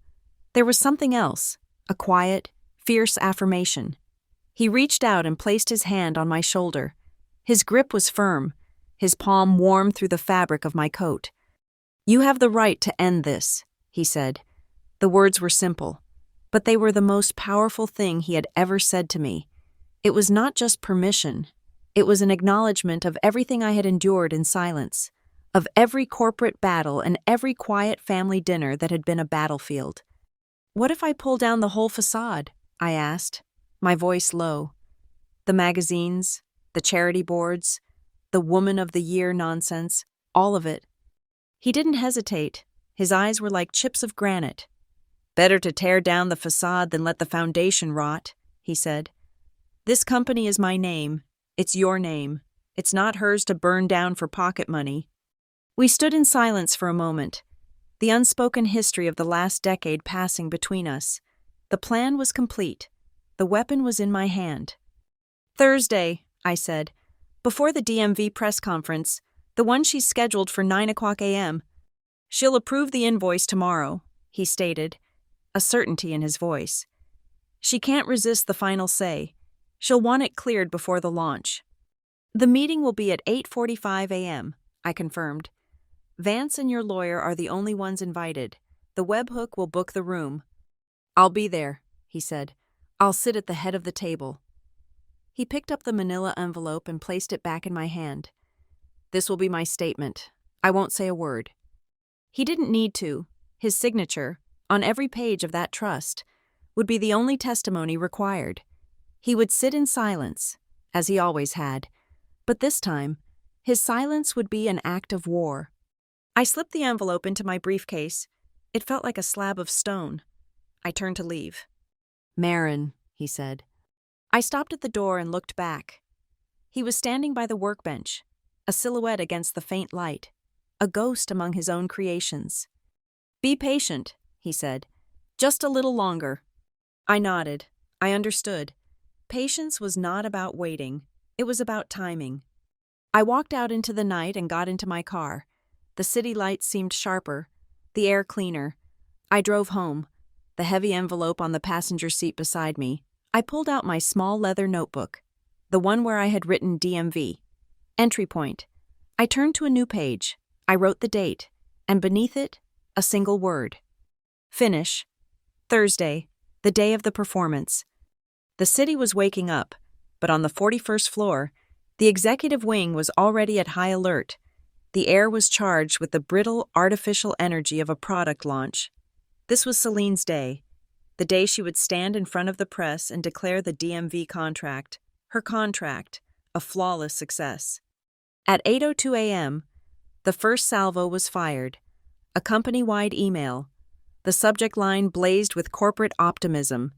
There was something else. A quiet, fierce affirmation. He reached out and placed his hand on my shoulder. His grip was firm, his palm warm through the fabric of my coat. "You have the right to end this," he said. The words were simple, but they were the most powerful thing he had ever said to me. It was not just permission. It was an acknowledgement of everything I had endured in silence, of every corporate battle and every quiet family dinner that had been a battlefield. "What if I pull down the whole facade?" I asked, my voice low. The magazines, the charity boards, the Woman of the Year nonsense, all of it. He didn't hesitate. His eyes were like chips of granite. "Better to tear down the facade than let the foundation rot," he said. "This company is my name. It's your name. It's not hers to burn down for pocket money." We stood in silence for a moment, the unspoken history of the last decade passing between us. The plan was complete. The weapon was in my hand. "Thursday," I said, "before the DMV press conference, the one she's scheduled for 9:00 a.m. She'll approve the invoice tomorrow," he stated, a certainty in his voice. "She can't resist the final say. She'll want it cleared before the launch." "The meeting will be at 8:45 a.m., I confirmed. "Vance and your lawyer are the only ones invited. The webhook will book the room." "I'll be there," he said. "I'll sit at the head of the table." He picked up the manila envelope and placed it back in my hand. "This will be my statement. I won't say a word." He didn't need to. His signature, on every page of that trust, would be the only testimony required. He would sit in silence, as he always had, but this time, his silence would be an act of war. I slipped the envelope into my briefcase. It felt like a slab of stone. I turned to leave. "Marin," he said. I stopped at the door and looked back. He was standing by the workbench, a silhouette against the faint light, a ghost among his own creations. "Be patient," he said. "Just a little longer." I nodded. I understood. Patience was not about waiting. It was about timing. I walked out into the night and got into my car. The city lights seemed sharper, the air cleaner. I drove home, the heavy envelope on the passenger seat beside me. I pulled out my small leather notebook, the one where I had written DMV. Entry point. I turned to a new page. I wrote the date, and beneath it, a single word. Finish. Thursday, the day of the performance. The city was waking up, but on the 41st floor, the executive wing was already at high alert. The air was charged with the brittle, artificial energy of a product launch. This was Celine's day, the day she would stand in front of the press and declare the DMV contract, her contract, a flawless success. At 8:02 a.m., the first salvo was fired, a company-wide email. The subject line blazed with corporate optimism.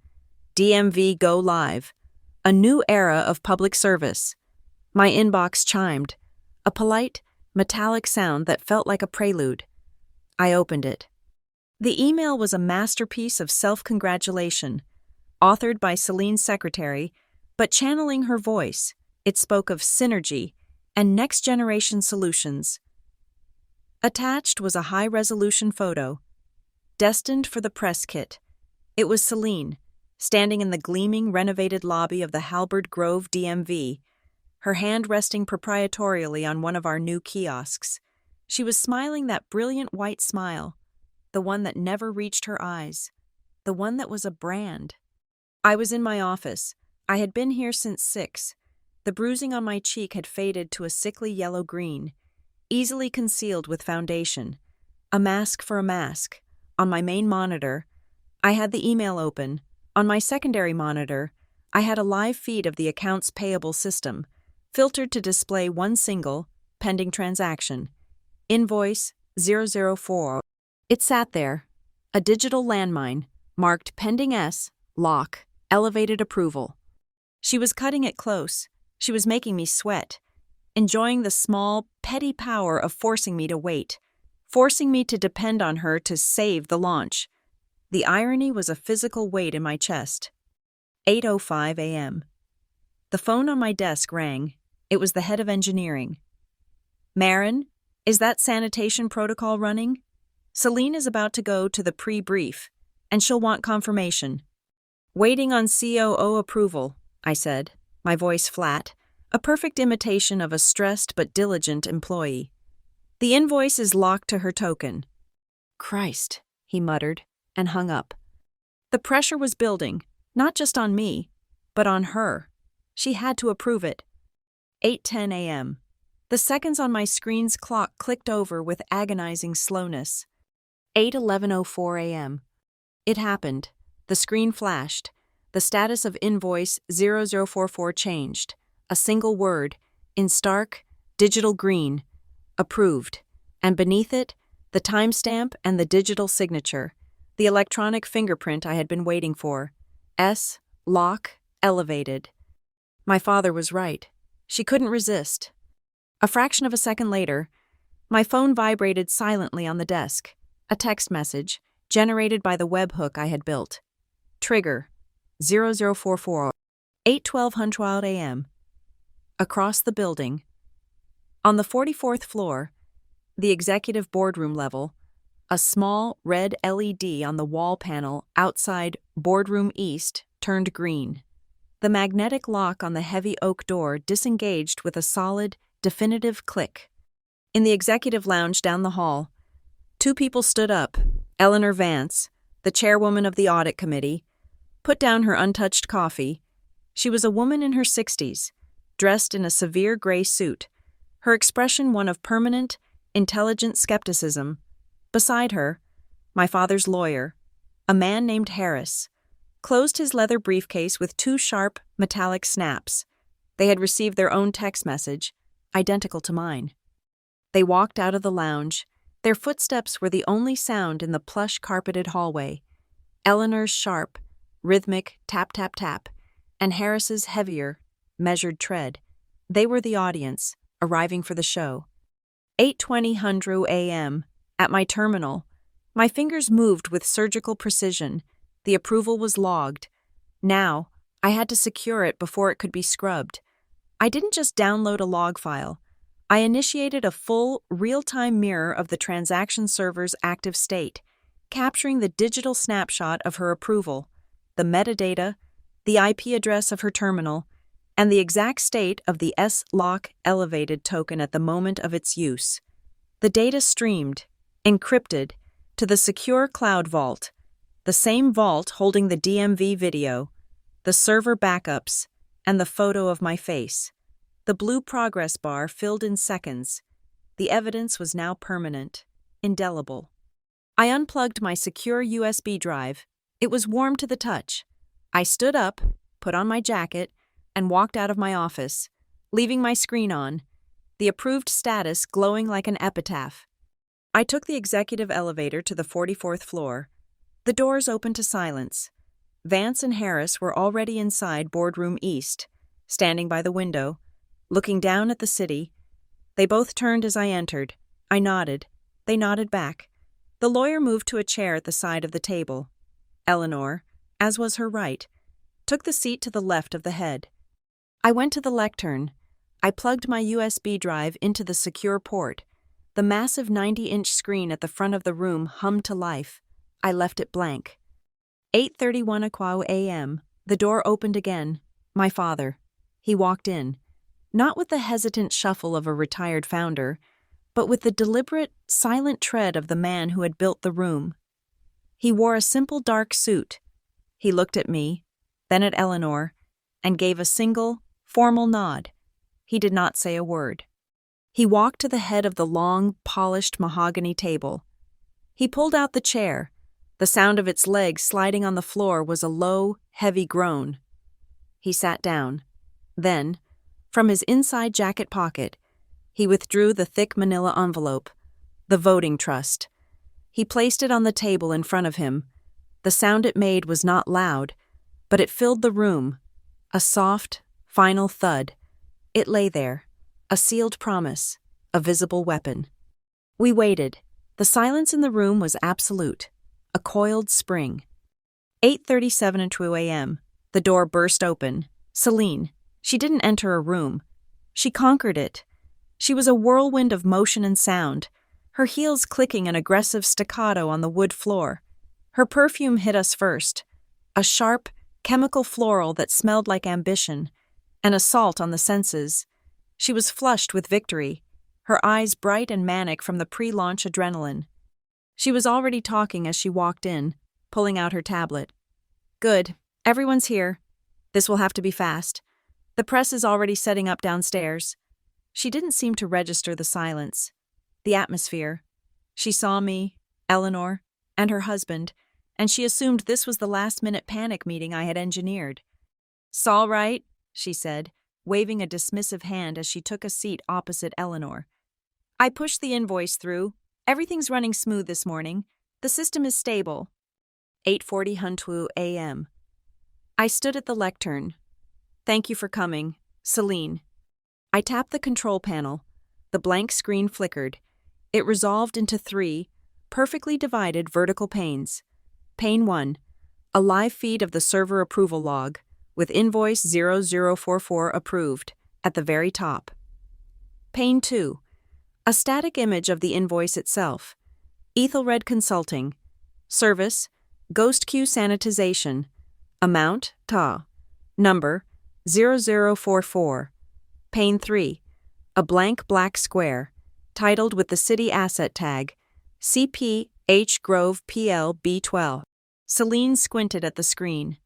DMV Go Live, a new era of public service. My inbox chimed, a polite, metallic sound that felt like a prelude. I opened it. The email was a masterpiece of self-congratulation, authored by Celine's secretary, but channeling her voice, it spoke of synergy and next-generation solutions. Attached was a high-resolution photo, destined for the press kit. It was Celine, standing in the gleaming, renovated lobby of the Halberd Grove DMV, her hand resting proprietorially on one of our new kiosks. She was smiling that brilliant white smile, the one that never reached her eyes, the one that was a brand. I was in my office. I had been here since 6. The bruising on my cheek had faded to a sickly yellow-green, easily concealed with foundation. A mask for a mask. On my main monitor, I had the email open. On my secondary monitor, I had a live feed of the accounts payable system, filtered to display one single, pending transaction. Invoice 004. It sat there, a digital landmine, marked Pending S, Lock, Elevated Approval. She was cutting it close. She was making me sweat, enjoying the small, petty power of forcing me to wait, forcing me to depend on her to save the launch. The irony was a physical weight in my chest. 8:05 a.m. The phone on my desk rang. It was the head of engineering. Marin, is that sanitation protocol running? Celine is about to go to the pre-brief, and she'll want confirmation. Waiting on COO approval, I said, my voice flat, a perfect imitation of a stressed but diligent employee. The invoice is locked to her token. Christ, he muttered, and hung up. The pressure was building, not just on me, but on her. She had to approve it. 8:10 a.m. The seconds on my screen's clock clicked over with agonizing slowness. 8:11:04 a.m. It happened. The screen flashed. The status of invoice 0044 changed. A single word, in stark, digital green, approved. And beneath it, the timestamp and the digital signature, the electronic fingerprint I had been waiting for. S, lock, elevated. My father was right. She couldn't resist. A fraction of a second later, my phone vibrated silently on the desk. A text message, generated by the webhook I had built. Trigger, 0044, 8:12 a.m. Across the building. On the 44th floor, the executive boardroom level, a small red LED on the wall panel outside Boardroom East turned green. The magnetic lock on the heavy oak door disengaged with a solid, definitive click. In the executive lounge down the hall, 2 people stood up. Eleanor Vance, the chairwoman of the audit committee, put down her untouched coffee. She was a woman in her 60s, dressed in a severe gray suit, her expression one of permanent, intelligent skepticism. Beside her, my father's lawyer, a man named Harris, closed his leather briefcase with 2 sharp, metallic snaps. They had received their own text message, identical to mine. They walked out of the lounge. Their footsteps were the only sound in the plush-carpeted hallway. Eleanor's sharp, rhythmic tap-tap-tap, and Harris's heavier, measured tread. They were the audience, arriving for the show. 8:20 a.m. At my terminal, my fingers moved with surgical precision. The approval was logged. Now, I had to secure it before it could be scrubbed. I didn't just download a log file. I initiated a full, real-time mirror of the transaction server's active state, capturing the digital snapshot of her approval, the metadata, the IP address of her terminal, and the exact state of the S-Lock elevated token at the moment of its use. The data streamed, encrypted, to the secure cloud vault, the same vault holding the DMV video, the server backups, and the photo of my face. The blue progress bar filled in seconds. The evidence was now permanent, indelible. I unplugged my secure USB drive. It was warm to the touch. I stood up, put on my jacket, and walked out of my office, leaving my screen on, the approved status glowing like an epitaph. I took the executive elevator to the 44th floor. The doors opened to silence. Vance and Harris were already inside Boardroom East, standing by the window, looking down at the city. They both turned as I entered. I nodded. They nodded back. The lawyer moved to a chair at the side of the table. Eleanor, as was her right, took the seat to the left of the head. I went to the lectern. I plugged my USB drive into the secure port. The massive 90-inch screen at the front of the room hummed to life. I left it blank. 8:31 a.m. The door opened again. My father. He walked in, not with the hesitant shuffle of a retired founder, but with the deliberate, silent tread of the man who had built the room. He wore a simple dark suit. He looked at me, then at Eleanor, and gave a single, formal nod. He did not say a word. He walked to the head of the long, polished mahogany table. He pulled out the chair. The sound of its legs sliding on the floor was a low, heavy groan. He sat down. Then, from his inside jacket pocket, he withdrew the thick manila envelope, the voting trust. He placed it on the table in front of him. The sound it made was not loud, but it filled the room. A soft, final thud. It lay there, a sealed promise, a visible weapon. We waited. The silence in the room was absolute, a coiled spring. 8:37 a.m. The door burst open. Celine. She didn't enter a room. She conquered it. She was a whirlwind of motion and sound, her heels clicking an aggressive staccato on the wood floor. Her perfume hit us first, a sharp, chemical floral that smelled like ambition, an assault on the senses. She was flushed with victory, her eyes bright and manic from the pre-launch adrenaline. She was already talking as she walked in, pulling out her tablet. Good, everyone's here. This will have to be fast. The press is already setting up downstairs. She didn't seem to register the silence, the atmosphere. She saw me, Eleanor, and her husband, and she assumed this was the last-minute panic meeting I had engineered. "'S'all right," she said, waving a dismissive hand as she took a seat opposite Eleanor. "I pushed the invoice through. Everything's running smooth this morning. The system is stable." 8:40 a.m. I stood at the lectern. "Thank you for coming, Celine." I tapped the control panel. The blank screen flickered. It resolved into 3, perfectly divided vertical panes. Pane 1, a live feed of the server approval log, with invoice 0044 approved, at the very top. Pane 2, a static image of the invoice itself. Ethelred Consulting. Service, Ghost Queue Sanitization. Amount, TA. Number, 0044. Pane 3, a blank black square, titled with the city asset tag, CP H. Grove PL B12. Celine squinted at the screen.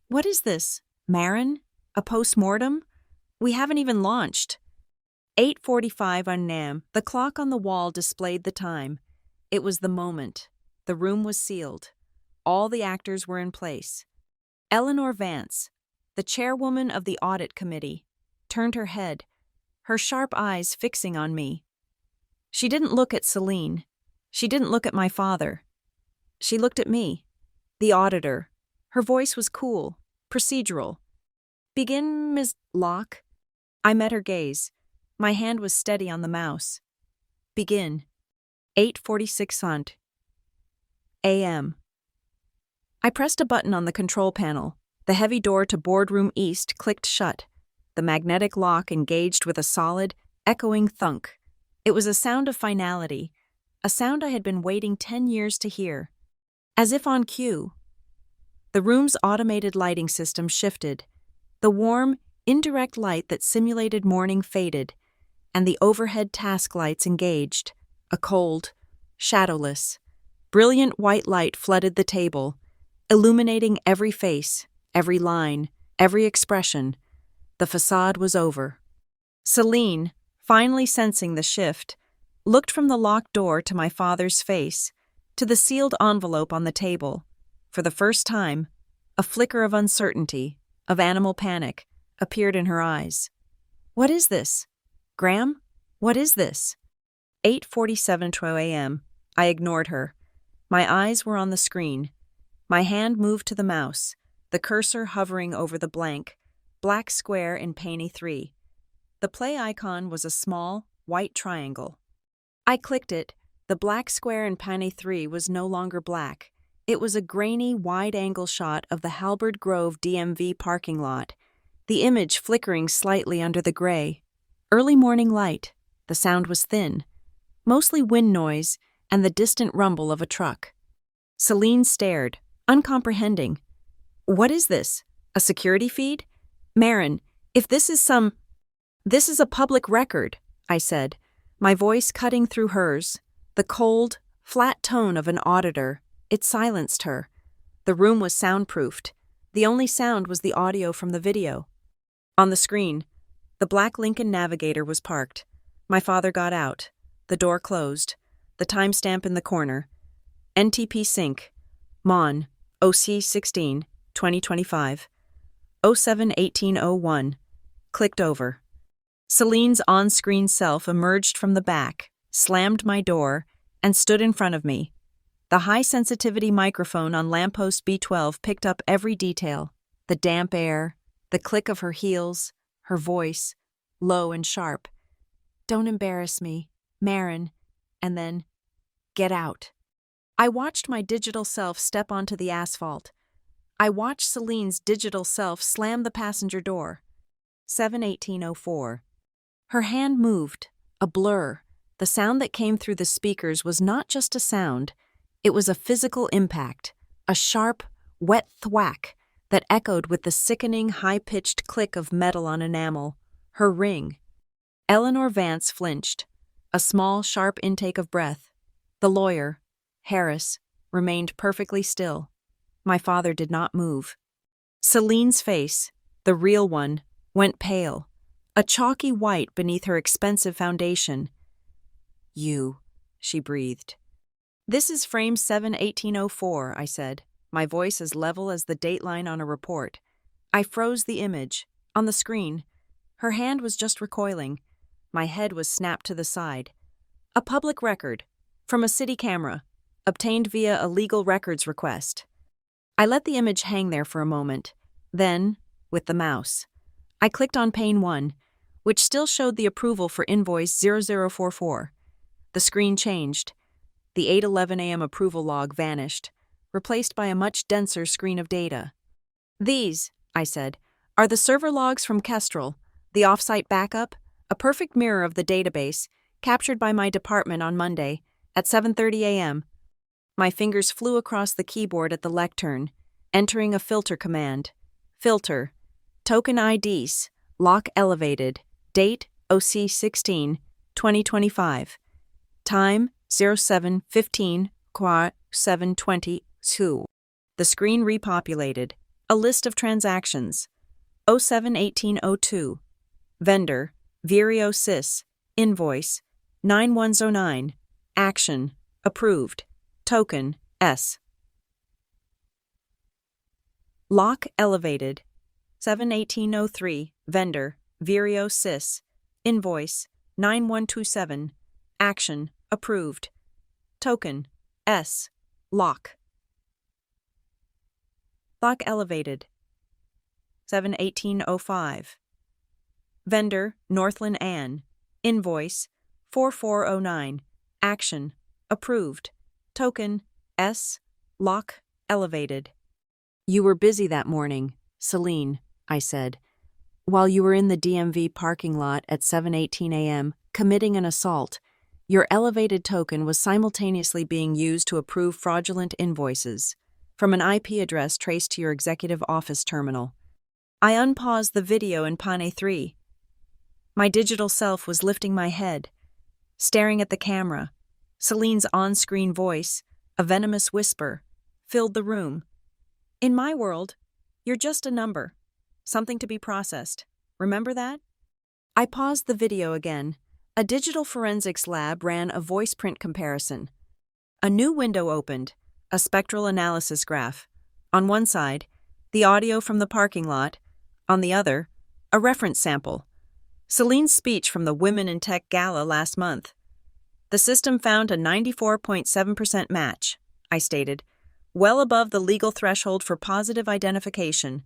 "What is this, Marin? A post-mortem? We haven't even launched." 8:45 on NAM. The clock on the wall displayed the time. It was the moment. The room was sealed. All the actors were in place. Eleanor Vance, the chairwoman of the audit committee, turned her head, her sharp eyes fixing on me. She didn't look at Celine. She didn't look at my father. She looked at me, the auditor. Her voice was cool, procedural. "Begin, Ms. Locke." I met her gaze. My hand was steady on the mouse. "Begin." 8:46 a.m. I pressed a button on the control panel. The heavy door to Boardroom East clicked shut. The magnetic lock engaged with a solid, echoing thunk. It was a sound of finality, a sound I had been waiting 10 years to hear. As if on cue. The room's automated lighting system shifted. The warm, indirect light that simulated morning faded, and the overhead task lights engaged. A cold, shadowless, brilliant white light flooded the table, illuminating every face, every line, every expression. The facade was over. Celine, finally sensing the shift, looked from the locked door to my father's face, to the sealed envelope on the table. For the first time, a flicker of uncertainty, of animal panic, appeared in her eyes. "What is this? Graham? What is this?" 8:47 a.m. I ignored her. My eyes were on the screen. My hand moved to the mouse, the cursor hovering over the black square in pane 3. The play icon was a small, white triangle. I clicked it. The black square in pane 3 was no longer black. It was a grainy, wide-angle shot of the Halberd Grove DMV parking lot, the image flickering slightly under the gray. Early morning light. The sound was thin, mostly wind noise and the distant rumble of a truck. Celine stared, uncomprehending. "What is this? A security feed? Marin, if this is This is a public record," I said, my voice cutting through hers, the cold, flat tone of an auditor. It silenced her. The room was soundproofed. The only sound was the audio from the video. On the screen, the black Lincoln Navigator was parked. My father got out. The door closed. The timestamp in the corner. NTP Sync. Mon. OC 16, 2025. 07-1801. Clicked over. Celine's on-screen self emerged from the back, slammed my door, and stood in front of me. The high-sensitivity microphone on lamppost B12 picked up every detail: the damp air, the click of her heels, her voice, low and sharp. "Don't embarrass me, Marin," and then, "Get out." I watched my digital self step onto the asphalt. I watched Celine's digital self slam the passenger door. 7:1804. Her hand moved, a blur. The sound that came through the speakers was not just a sound. It was a physical impact, a sharp, wet thwack that echoed with the sickening, high-pitched click of metal on enamel. Her ring. Eleanor Vance flinched. A small, sharp intake of breath. The lawyer, Harris, remained perfectly still. My father did not move. Celine's face, the real one, went pale, a chalky white beneath her expensive foundation. "You," she breathed. "This is frame 7/1804, I said, my voice as level as the dateline on a report. I froze the image. On the screen, her hand was just recoiling. My head was snapped to the side. A public record, from a city camera, obtained via a legal records request. I let the image hang there for a moment. Then, with the mouse, I clicked on pane 1, which still showed the approval for invoice 0044. The screen changed. The 8:11 a.m. approval log vanished, replaced by a much denser screen of data. "These," I said, "are the server logs from Kestrel, the offsite backup, a perfect mirror of the database, captured by my department on Monday, at 7:30 a.m. My fingers flew across the keyboard at the lectern, entering a filter command. Filter. Token IDs. Lock elevated. Date OC 16, 2025. Time 07:15, 7:22. The screen repopulated. A list of transactions. 07-1802. Vendor, Vireo Sys. Invoice, 9109. Action, approved. Token, S. Lock elevated. 7-1803. Vendor, Vireo Sys. Invoice, 9127. Action, approved. Token, S. Lock. Lock elevated. 7-1805. Vendor, Northland Ann. Invoice, 4409. Action, approved. Token, S. Lock elevated. "You were busy that morning, Celine," I said, "while you were in the DMV parking lot at 7:18 a.m. committing an assault. Your elevated token was simultaneously being used to approve fraudulent invoices from an IP address traced to your executive office terminal." I unpaused the video in pane 3. My digital self was lifting my head, staring at the camera. Celine's on-screen voice, a venomous whisper, filled the room. "In my world, you're just a number. something to be processed. Remember that? I paused the video again. A digital forensics lab ran a voice print comparison. A new window opened, a spectral analysis graph. On one side, the audio from the parking lot. On the other, a reference sample. Celine's speech from the Women in Tech Gala last month. The system found a 94.7% match, I stated, well above the legal threshold for positive identification.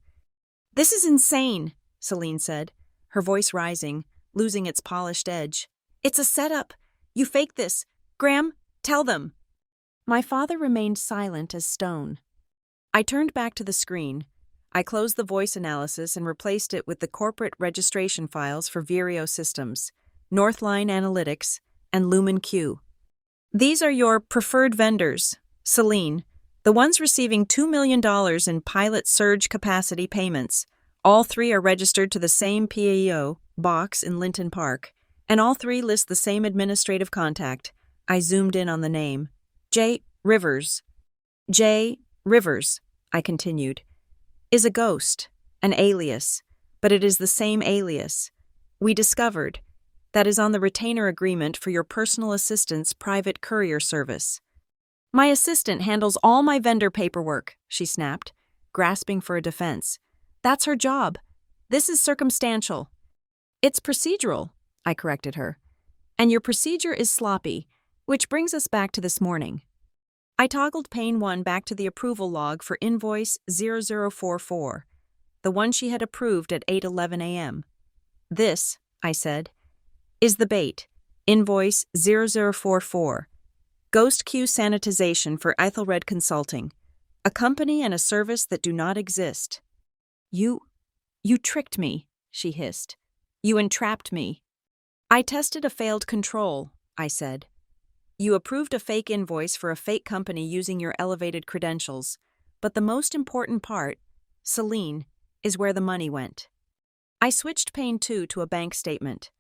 This is insane, Celine said, her voice rising, losing its polished edge. It's a setup. You faked this. Graham, tell them. My father remained silent as stone. I turned back to the screen. I closed the voice analysis and replaced it with the corporate registration files for Vireo Systems, Northline Analytics, and Lumen Q. These are your preferred vendors, Celine, the ones receiving $2 million in pilot surge capacity payments. All three are registered to the same PAO box in Linton Park, and all three list the same administrative contact. I zoomed in on the name. J. Rivers. J. Rivers, I continued, is a ghost, an alias, but it is the same alias. We discovered that is on the retainer agreement for your personal assistant's private courier service. My assistant handles all my vendor paperwork, she snapped, grasping for a defense. That's her job. This is circumstantial. It's procedural, I corrected her. And your procedure is sloppy, which brings us back to this morning. I toggled pane 1 back to the approval log for invoice 0044, the one she had approved at 8:11 a.m. This, I said, is the bait. Invoice 0044. Ghost Q sanitization for Ethelred Consulting, a company and a service that do not exist. You tricked me, she hissed. You entrapped me. I tested a failed control, I said. You approved a fake invoice for a fake company using your elevated credentials, but the most important part, Celine, is where the money went. I switched pane 2 to a bank statement.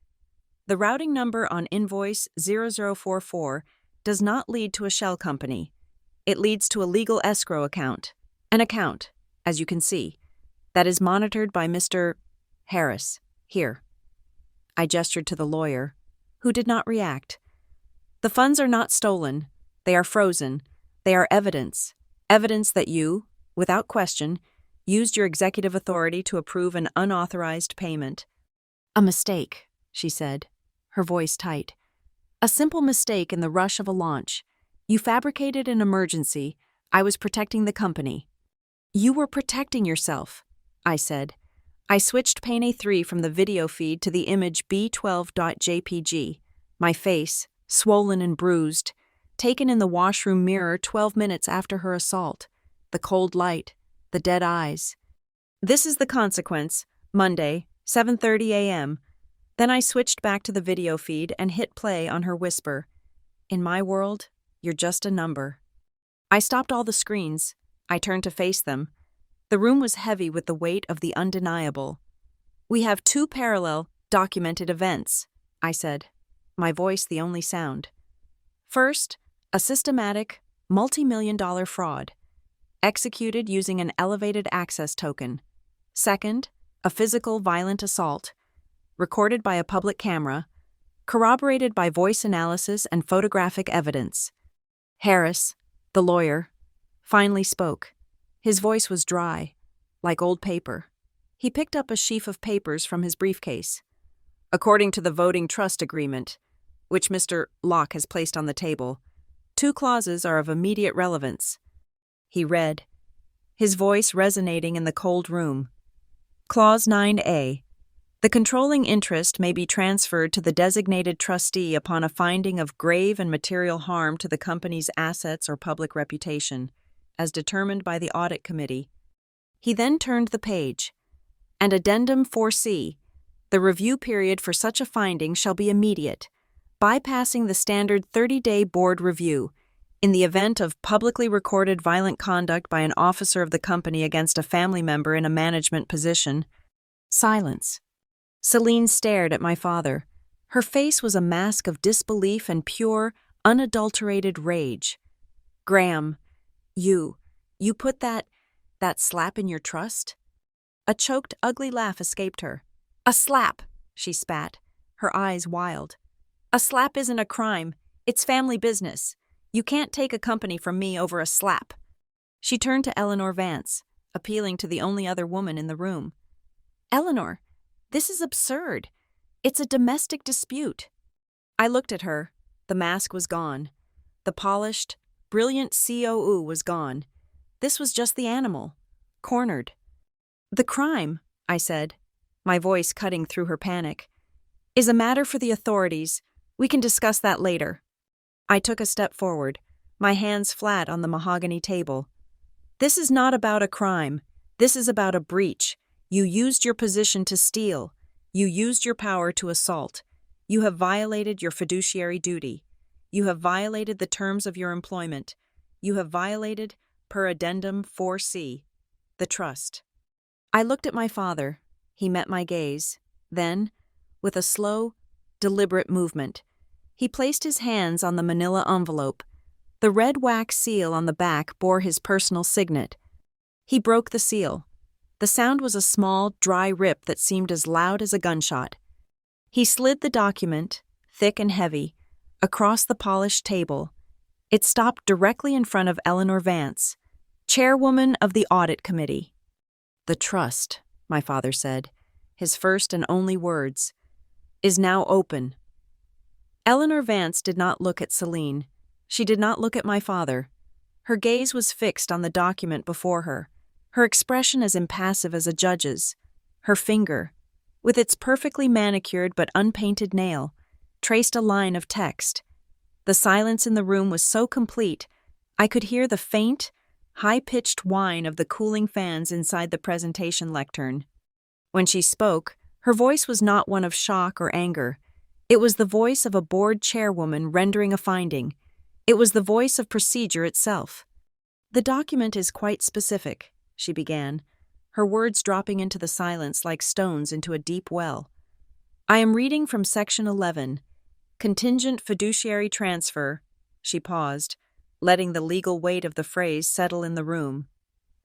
The routing number on invoice 0044 does not lead to a shell company. It leads to a legal escrow account, an account, as you can see, that is monitored by Mr. Harris, here. I gestured to the lawyer, who did not react. The funds are not stolen. They are frozen. They are evidence. Evidence that you, without question, used your executive authority to approve an unauthorized payment. A mistake, she said, her voice tight. A simple mistake in the rush of a launch. You fabricated an emergency. I was protecting the company. You were protecting yourself, I said. I switched pane A3 from the video feed to the image B12.jpg. My face, swollen and bruised, taken in the washroom mirror 12 minutes after her assault. The cold light, the dead eyes. This is the consequence. Monday, 7:30 a.m. Then I switched back to the video feed and hit play on her whisper. In my world, you're just a number. I stopped all the screens. I turned to face them. The room was heavy with the weight of the undeniable. We have two parallel, documented events, I said, my voice the only sound. First, a systematic, multi-million-dollar fraud, executed using an elevated access token. Second, a physical violent assault, recorded by a public camera, corroborated by voice analysis and photographic evidence. Harris, the lawyer, finally spoke. His voice was dry, like old paper. He picked up a sheaf of papers from his briefcase. According to the voting trust agreement, which Mr. Locke has placed on the table, 2 clauses are of immediate relevance. He read, his voice resonating in the cold room. Clause 9A. The controlling interest may be transferred to the designated trustee upon a finding of grave and material harm to the company's assets or public reputation, as determined by the Audit Committee. He then turned the page. And Addendum 4C. The review period for such a finding shall be immediate, bypassing the standard 30-day board review, in the event of publicly recorded violent conduct by an officer of the company against a family member in a management position. Silence. Celine stared at my father. Her face was a mask of disbelief and pure, unadulterated rage. Graham, you put that slap in your trust? A choked, ugly laugh escaped her. "A slap," she spat, her eyes wild. "A slap isn't a crime. It's family business. You can't take a company from me over a slap." She turned to Eleanor Vance, appealing to the only other woman in the room. "Eleanor, this is absurd. It's a domestic dispute." I looked at her. The mask was gone. The polished, brilliant COO was gone. This was just the animal, cornered. "The crime," I said, my voice cutting through her panic, "is a matter for the authorities. We can discuss that later." I took a step forward, my hands flat on the mahogany table. "This is not about a crime. This is about a breach. You used your position to steal. You used your power to assault. You have violated your fiduciary duty. You have violated the terms of your employment. You have violated, per addendum 4C, the trust." I looked at my father. He met my gaze. Then, with a slow, deliberate movement, he placed his hands on the manila envelope. The red wax seal on the back bore his personal signet. He broke the seal. The sound was a small, dry rip that seemed as loud as a gunshot. He slid the document, thick and heavy, across the polished table. It stopped directly in front of Eleanor Vance, chairwoman of the Audit Committee. "The trust," my father said, his first and only words, "is now open." Eleanor Vance did not look at Celine. She did not look at my father. Her gaze was fixed on the document before her, her expression as impassive as a judge's. Her finger, with its perfectly manicured but unpainted nail, traced a line of text. The silence in the room was so complete, I could hear the faint, high-pitched whine of the cooling fans inside the presentation lectern. When she spoke, her voice was not one of shock or anger. It was the voice of a board chairwoman rendering a finding. It was the voice of procedure itself. "The document is quite specific," she began, her words dropping into the silence like stones into a deep well. "I am reading from Section 11, Contingent Fiduciary Transfer." She paused, letting the legal weight of the phrase settle in the room.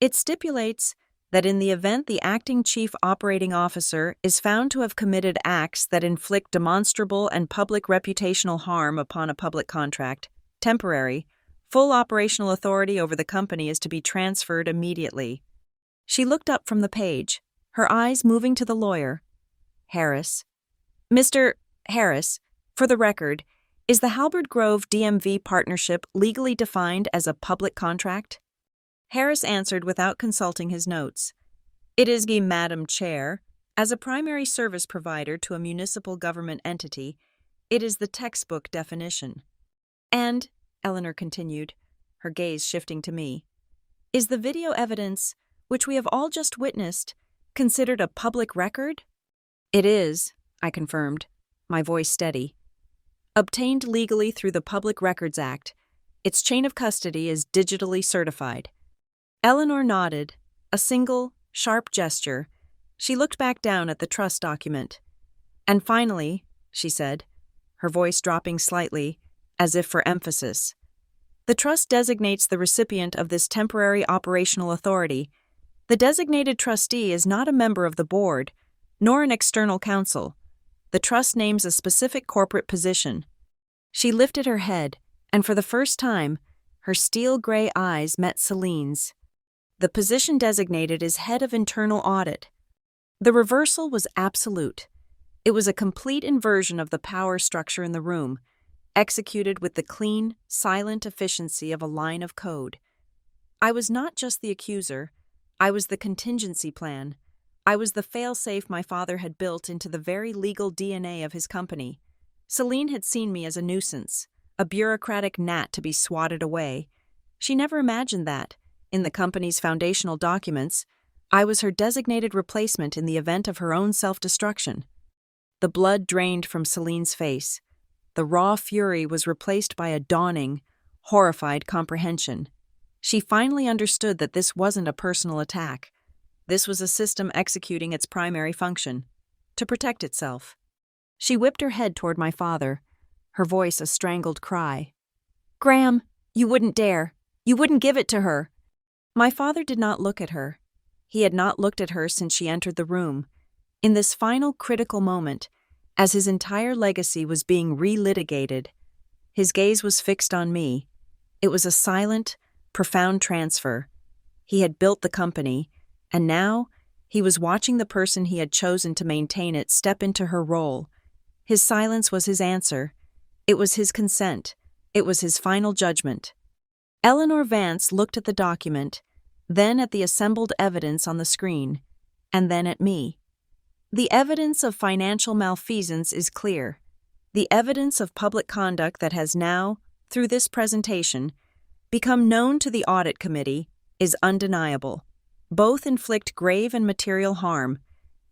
"It stipulates that in the event the acting chief operating officer is found to have committed acts that inflict demonstrable and public reputational harm upon a public contract, temporary, full operational authority over the company is to be transferred immediately." She looked up from the page, her eyes moving to the lawyer. "Harris. Mr. Harris, for the record, is the Halberd Grove DMV partnership legally defined as a public contract?" Harris answered without consulting his notes. "It is, Madam Chair, as a primary service provider to a municipal government entity, it is the textbook definition." "And," Eleanor continued, her gaze shifting to me, "is the video evidence, which we have all just witnessed, considered a public record?" "It is," I confirmed, my voice steady. "Obtained legally through the Public Records Act. Its chain of custody is digitally certified." Eleanor nodded, a single, sharp gesture. She looked back down at the trust document. "And finally," she said, her voice dropping slightly, as if for emphasis, "the trust designates the recipient of this temporary operational authority. The designated trustee is not a member of the board, nor an external counsel. The trust names a specific corporate position." She lifted her head, and for the first time, her steel-gray eyes met Celine's. "The position designated is head of internal audit." The reversal was absolute. It was a complete inversion of the power structure in the room, executed with the clean, silent efficiency of a line of code. I was not just the accuser. I was the contingency plan. I was the fail-safe my father had built into the very legal DNA of his company. Celine had seen me as a nuisance, a bureaucratic gnat to be swatted away. She never imagined that, in the company's foundational documents, I was her designated replacement in the event of her own self-destruction. The blood drained from Celine's face. The raw fury was replaced by a dawning, horrified comprehension. She finally understood that this wasn't a personal attack. This was a system executing its primary function, to protect itself. She whipped her head toward my father, her voice a strangled cry. "Graham, you wouldn't dare. You wouldn't give it to her." My father did not look at her. He had not looked at her since she entered the room. In this final critical moment, as his entire legacy was being relitigated, his gaze was fixed on me. It was a silent, profound transfer. He had built the company, and now he was watching the person he had chosen to maintain it step into her role. His silence was his answer. It was his consent. It was his final judgment. Eleanor Vance looked at the document, then at the assembled evidence on the screen, and then at me. The evidence of financial malfeasance is clear. The evidence of public conduct that has now, through this presentation, become known to the Audit Committee is undeniable. Both inflict grave and material harm.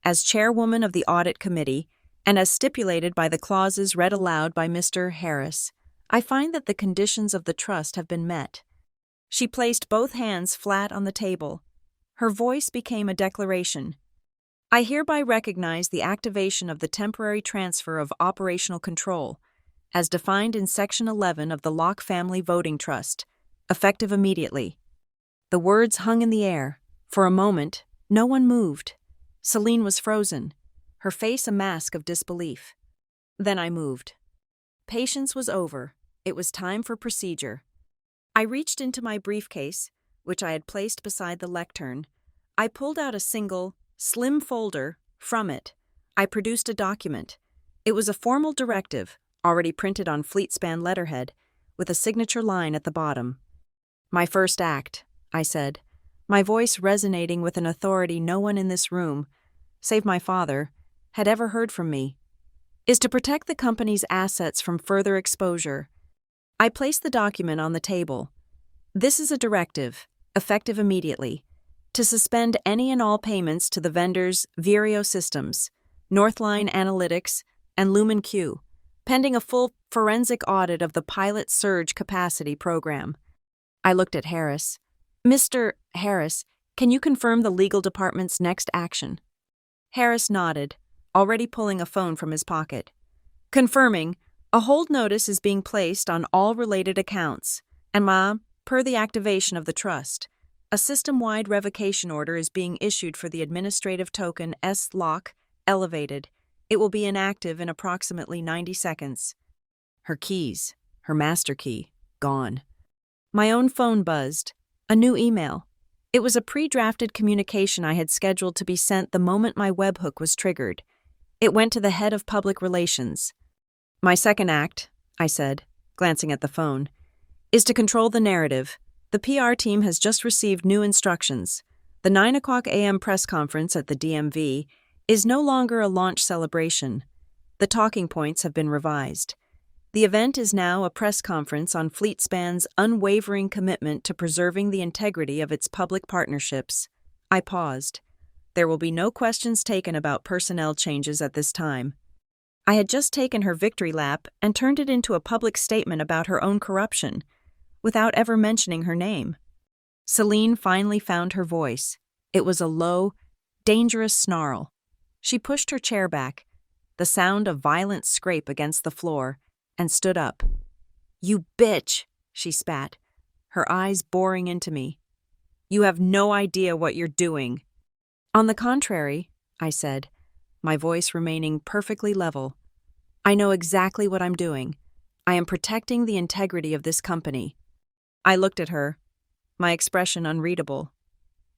As chairwoman of the Audit Committee, and as stipulated by the clauses read aloud by Mr. Harris, I find that the conditions of the trust have been met. She placed both hands flat on the table. Her voice became a declaration. I hereby recognize the activation of the temporary transfer of operational control, as defined in Section 11 of the Locke Family Voting Trust, effective immediately. The words hung in the air. For a moment, no one moved. Celine was frozen, her face a mask of disbelief. Then I moved. Patience was over. It was time for procedure. I reached into my briefcase, which I had placed beside the lectern. I pulled out a single, slim folder. From it, I produced a document. It was a formal directive, already printed on fleet-span letterhead, with a signature line at the bottom. My first act, I said, my voice resonating with an authority no one in this room, save my father, had ever heard from me, is to protect the company's assets from further exposure. I placed the document on the table. This is a directive, effective immediately, to suspend any and all payments to the vendors Vireo Systems, Northline Analytics, and Lumen Q, pending a full forensic audit of the pilot surge capacity program. I looked at Harris. Mr. Harris, can you confirm the legal department's next action? Harris nodded, already pulling a phone from his pocket. Confirming, a hold notice is being placed on all related accounts, and per the activation of the trust, a system-wide revocation order is being issued for the administrative token S-Lock elevated. It will be inactive in approximately 90 seconds. Her keys, her master key, gone. My own phone buzzed. A new email. It was a pre-drafted communication I had scheduled to be sent the moment my webhook was triggered. It went to the head of public relations. My second act, I said, glancing at the phone, is to control the narrative. The PR team has just received new instructions. The 9:00 a.m. press conference at the DMV is no longer a launch celebration. The talking points have been revised. The event is now a press conference on FleetSpan's unwavering commitment to preserving the integrity of its public partnerships. I paused. There will be no questions taken about personnel changes at this time. I had just taken her victory lap and turned it into a public statement about her own corruption, without ever mentioning her name. Celine finally found her voice. It was a low, dangerous snarl. She pushed her chair back, the sound of violent scrape against the floor, and stood up. "You bitch," she spat, her eyes boring into me. "You have no idea what you're doing." "On the contrary," I said, my voice remaining perfectly level, "I know exactly what I'm doing. I am protecting the integrity of this company." I looked at her, my expression unreadable.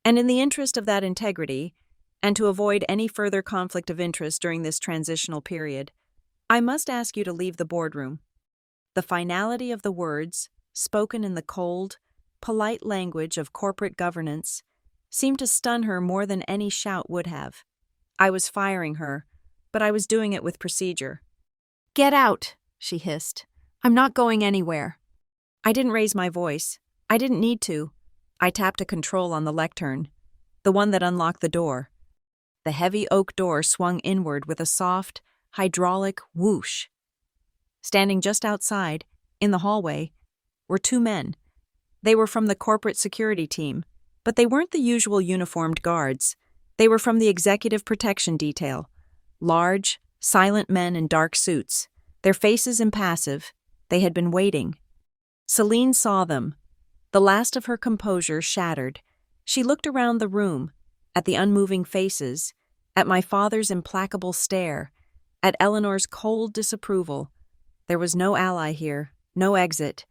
"And in the interest of that integrity, and to avoid any further conflict of interest during this transitional period, I must ask you to leave the boardroom." The finality of the words, spoken in the cold, polite language of corporate governance, seemed to stun her more than any shout would have. I was firing her, but I was doing it with procedure. "Get out," she hissed. "I'm not going anywhere." I didn't raise my voice. I didn't need to. I tapped a control on the lectern, the one that unlocked the door. The heavy oak door swung inward with a soft, hydraulic whoosh. Standing just outside, in the hallway, were two men. They were from the corporate security team, but they weren't the usual uniformed guards. They were from the executive protection detail. Large, silent men in dark suits, their faces impassive. They had been waiting. Celine saw them. The last of her composure shattered. She looked around the room. at the unmoving faces, at my father's implacable stare, at Eleanor's cold disapproval. There was no ally here, no exit.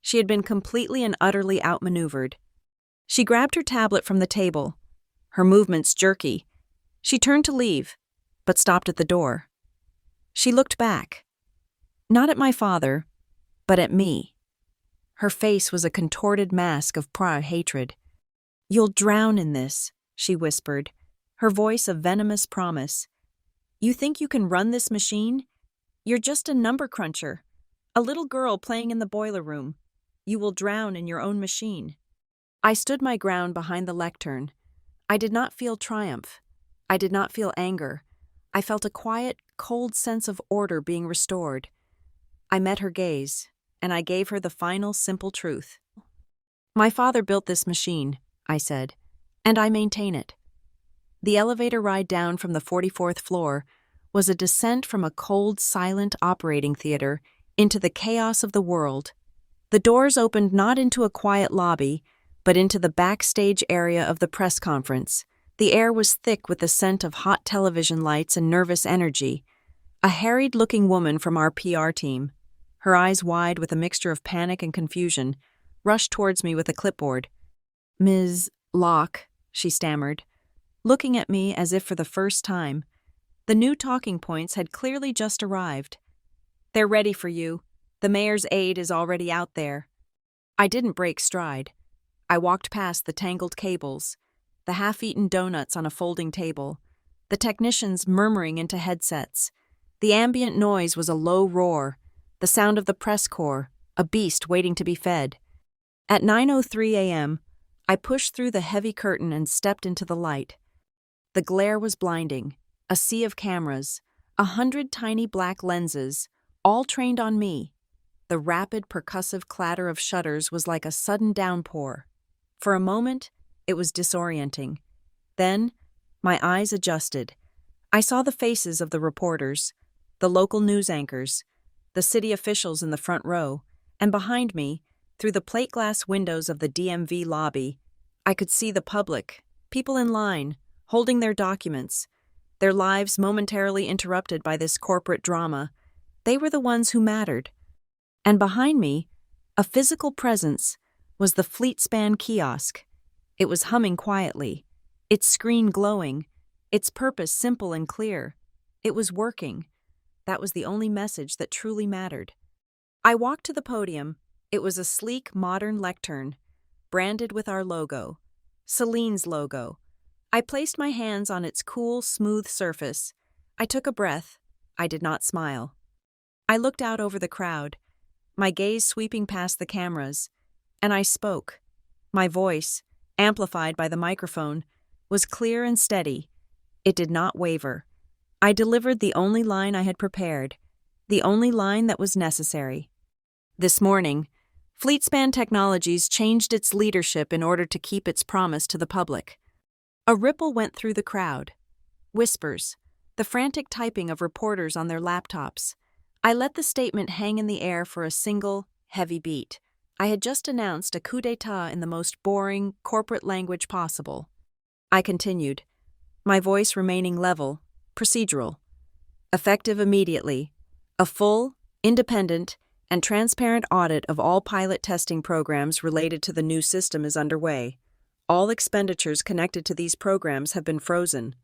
She had been completely and utterly outmaneuvered. She grabbed her tablet from the table, her movements jerky. She turned to leave, but stopped at the door. She looked back. Not at my father, but at me. Her face was a contorted mask of proud hatred. "You'll drown in this," she whispered, her voice a venomous promise. "You think you can run this machine? You're just a number cruncher, a little girl playing in the boiler room. You will drown in your own machine." I stood my ground behind the lectern. I did not feel triumph. I did not feel anger. I felt a quiet, cold sense of order being restored. I met her gaze, and I gave her the final, simple truth. "My father built this machine," I said, "and I maintain it." The elevator ride down from the 44th floor was a descent from a cold, silent operating theater into the chaos of the world. The doors opened not into a quiet lobby, but into the backstage area of the press conference. The air was thick with the scent of hot television lights and nervous energy. A harried-looking woman from our PR team, her eyes wide with a mixture of panic and confusion, rushed towards me with a clipboard. "Ms. Locke," she stammered, looking at me as if for the first time. The new talking points had clearly just arrived. "They're ready for you. The mayor's aide is already out there." I didn't break stride. I walked past the tangled cables, the half-eaten donuts on a folding table, the technicians murmuring into headsets. The ambient noise was a low roar, the sound of the press corps, a beast waiting to be fed. At 9:03 a.m., I pushed through the heavy curtain and stepped into the light. The glare was blinding, a sea of cameras, 100 tiny black lenses, all trained on me. The rapid, percussive clatter of shutters was like a sudden downpour. For a moment, it was disorienting. Then, my eyes adjusted. I saw the faces of the reporters, the local news anchors, the city officials in the front row, and behind me, through the plate glass windows of the DMV lobby, I could see the public, people in line, holding their documents, their lives momentarily interrupted by this corporate drama. They were the ones who mattered. And behind me, a physical presence, was the FleetSpan kiosk. It was humming quietly, its screen glowing, its purpose simple and clear. It was working. That was the only message that truly mattered. I walked to the podium. It was a sleek, modern lectern, branded with our logo, Celine's logo. I placed my hands on its cool, smooth surface. I took a breath. I did not smile. I looked out over the crowd, my gaze sweeping past the cameras, and I spoke. My voice, amplified by the microphone, was clear and steady. It did not waver. I delivered the only line I had prepared, the only line that was necessary. This morning, FleetSpan Technologies changed its leadership in order to keep its promise to the public. A ripple went through the crowd. Whispers, the frantic typing of reporters on their laptops. I let the statement hang in the air for a single, heavy beat. I had just announced a coup d'etat in the most boring, corporate language possible. I continued, my voice remaining level, procedural. Effective immediately, a full, independent, and transparent audit of all pilot testing programs related to the new system is underway. All expenditures connected to these programs have been frozen.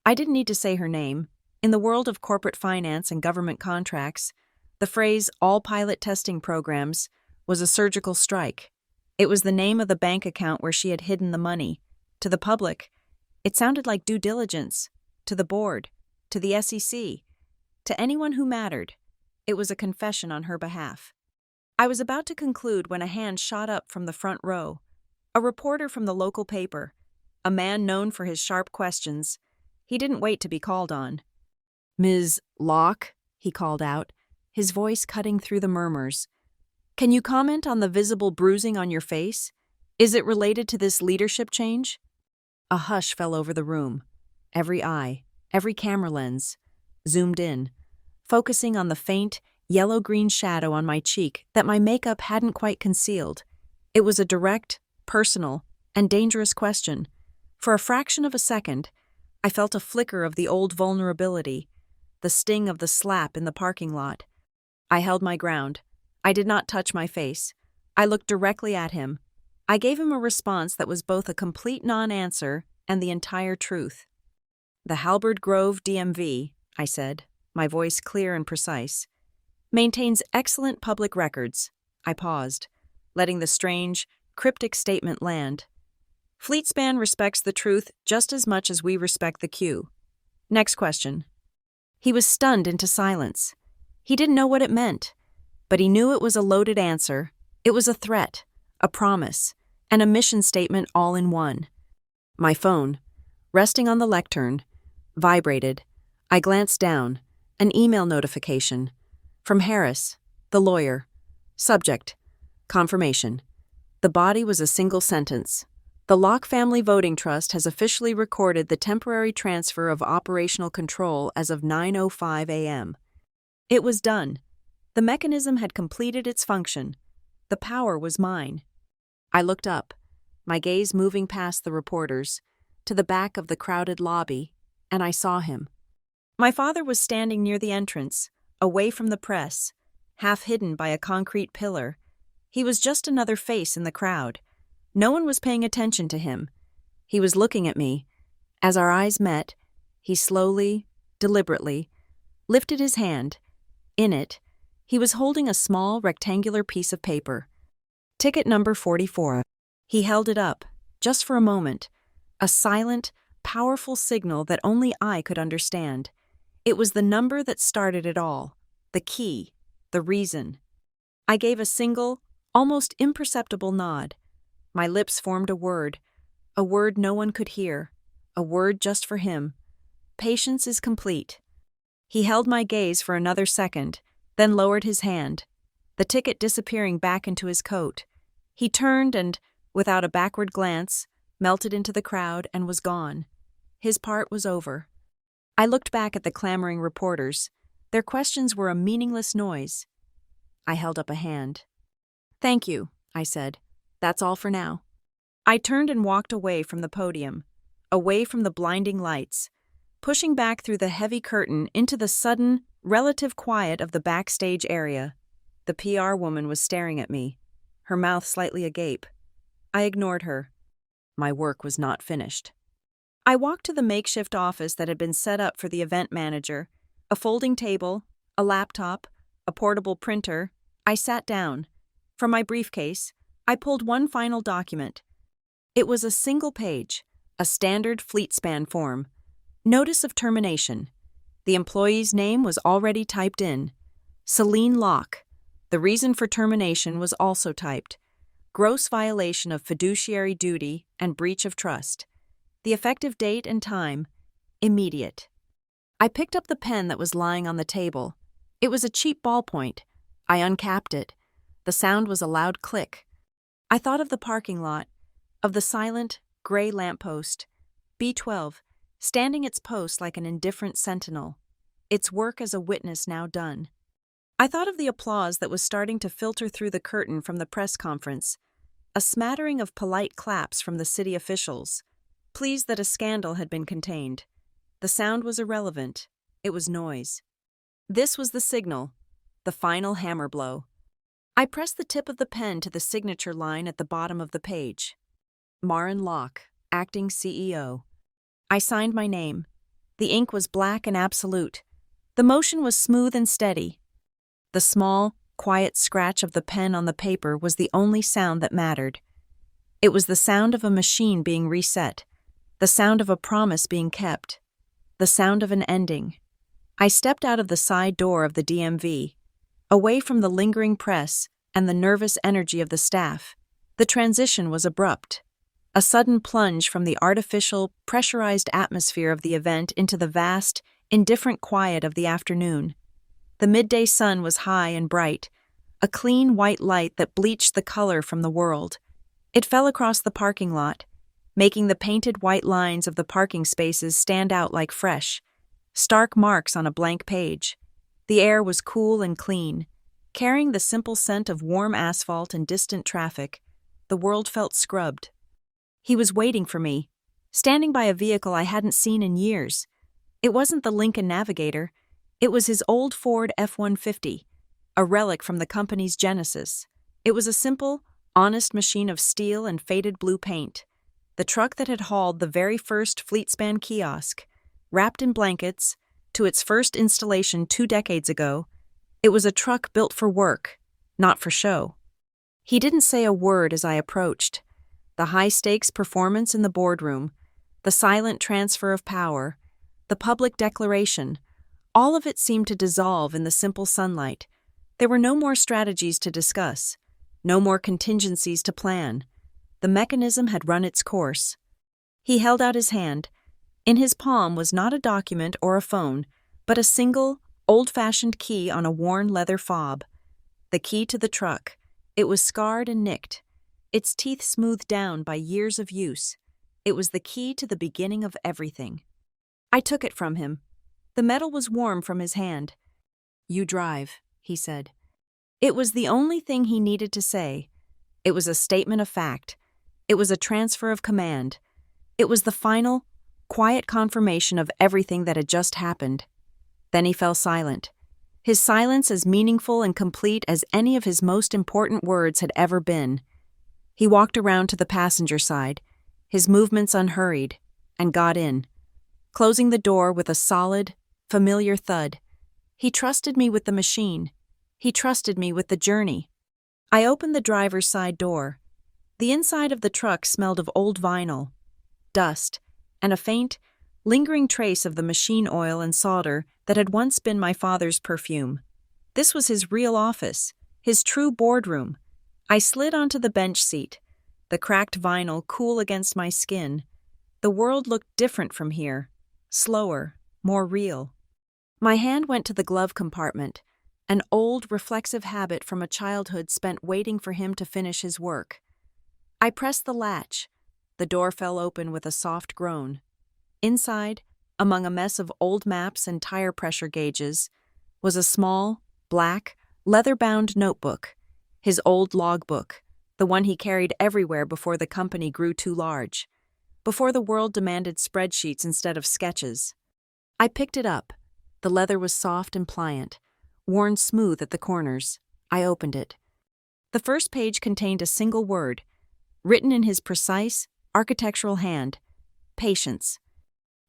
I didn't need to say her name. In the world of corporate finance and government contracts, the phrase all pilot testing programs was a surgical strike. It was the name of the bank account where she had hidden the money. To the public, it sounded like due diligence. To the board, to the SEC, to anyone who mattered, it was a confession on her behalf. I was about to conclude when a hand shot up from the front row. A reporter from the local paper, a man known for his sharp questions. He didn't wait to be called on. "Ms. Locke," he called out, his voice cutting through the murmurs. "Can you comment on the visible bruising on your face? Is it related to this leadership change?" A hush fell over the room. Every eye, every camera lens, zoomed in, focusing on the faint, yellow-green shadow on my cheek that my makeup hadn't quite concealed. It was a direct, personal, and dangerous question. For a fraction of a second, I felt a flicker of the old vulnerability, the sting of the slap in the parking lot. I held my ground. I did not touch my face. I looked directly at him. I gave him a response that was both a complete non-answer and the entire truth. "The Halberd Grove DMV," I said, my voice clear and precise, "maintains excellent public records." I paused, letting the strange, cryptic statement land. "Fleetspan respects the truth just as much as we respect the queue. Next question." He was stunned into silence. He didn't know what it meant, but he knew it was a loaded answer. It was a threat, a promise, and a mission statement all in one. My phone, resting on the lectern, vibrated. I glanced down. An email notification. From Harris, the lawyer. Subject: confirmation. The body was a single sentence. "The Locke Family Voting Trust has officially recorded the temporary transfer of operational control as of 9:05 a.m. It was done. The mechanism had completed its function. The power was mine. I looked up, my gaze moving past the reporters, to the back of the crowded lobby, and I saw him. My father was standing near the entrance, away from the press, half hidden by a concrete pillar. He was just another face in the crowd. No one was paying attention to him. He was looking at me. As our eyes met, he slowly, deliberately, lifted his hand. In it, he was holding a small rectangular piece of paper. "Ticket number 44. He held it up, just for a moment, a silent, powerful signal that only I could understand. It was the number that started it all, the key, the reason. I gave a single, almost imperceptible nod. My lips formed a word no one could hear, a word just for him. Patience is complete. He held my gaze for another second, then lowered his hand, the ticket disappearing back into his coat. He turned and, without a backward glance, melted into the crowd and was gone. His part was over. I looked back at the clamoring reporters. Their questions were a meaningless noise. I held up a hand. "Thank you," I said. "That's all for now." I turned and walked away from the podium, away from the blinding lights, pushing back through the heavy curtain into the sudden, relative quiet of the backstage area. The PR woman was staring at me, her mouth slightly agape. I ignored her. My work was not finished. I walked to the makeshift office that had been set up for the event manager. A folding table, a laptop, a portable printer. I sat down. From my briefcase, I pulled one final document. It was a single page, a standard Fleetspan form. Notice of termination. The employee's name was already typed in. Celine Locke. The reason for termination was also typed. Gross violation of fiduciary duty and breach of trust. The effective date and time, immediate. I picked up the pen that was lying on the table. It was a cheap ballpoint. I uncapped it. The sound was a loud click. I thought of the parking lot, of the silent, gray lamppost, B12, standing its post like an indifferent sentinel, its work as a witness now done. I thought of the applause that was starting to filter through the curtain from the press conference, a smattering of polite claps from the city officials, pleased that a scandal had been contained. The sound was irrelevant. It was noise. This was the signal, the final hammer blow. I pressed the tip of the pen to the signature line at the bottom of the page. Maren Locke, Acting CEO. I signed my name. The ink was black and absolute. The motion was smooth and steady. The small, quiet scratch of the pen on the paper was the only sound that mattered. It was the sound of a machine being reset, the sound of a promise being kept, the sound of an ending. I stepped out of the side door of the DMV, away from the lingering press and the nervous energy of the staff. The transition was abrupt, a sudden plunge from the artificial, pressurized atmosphere of the event into the vast, indifferent quiet of the afternoon. The midday sun was high and bright, a clean white light that bleached the color from the world. It fell across the parking lot, making the painted white lines of the parking spaces stand out like fresh, stark marks on a blank page. The air was cool and clean, carrying the simple scent of warm asphalt and distant traffic. The world felt scrubbed. He was waiting for me, standing by a vehicle I hadn't seen in years. It wasn't the Lincoln Navigator. It was his old Ford F-150, a relic from the company's genesis. It was a simple, honest machine of steel and faded blue paint. The truck that had hauled the very first FleetSpan kiosk, wrapped in blankets, to its first installation 2 decades ago. It was a truck built for work, not for show. He didn't say a word as I approached. The high-stakes performance in the boardroom, the silent transfer of power, the public declaration, all of it seemed to dissolve in the simple sunlight. There were no more strategies to discuss, no more contingencies to plan. The mechanism had run its course. He held out his hand. In his palm was not a document or a phone, but a single, old-fashioned key on a worn leather fob. The key to the truck. It was scarred and nicked, its teeth smoothed down by years of use. It was the key to the beginning of everything. I took it from him. The metal was warm from his hand. "You drive," he said. It was the only thing he needed to say. It was a statement of fact. It was a transfer of command. It was the final, quiet confirmation of everything that had just happened. Then he fell silent. His silence as meaningful and complete as any of his most important words had ever been. He walked around to the passenger side, his movements unhurried, and got in, closing the door with a solid, familiar thud. He trusted me with the machine. He trusted me with the journey. I opened the driver's side door. The inside of the truck smelled of old vinyl, dust, and a faint, lingering trace of the machine oil and solder that had once been my father's perfume. This was his real office, his true boardroom. I slid onto the bench seat, the cracked vinyl cool against my skin. The world looked different from here, slower, more real. My hand went to the glove compartment, an old, reflexive habit from a childhood spent waiting for him to finish his work. I pressed the latch. The door fell open with a soft groan. Inside, among a mess of old maps and tire pressure gauges, was a small, black, leather-bound notebook, his old logbook, the one he carried everywhere before the company grew too large, before the world demanded spreadsheets instead of sketches. I picked it up. The leather was soft and pliant, worn smooth at the corners. I opened it. The first page contained a single word, written in his precise, architectural hand: patience.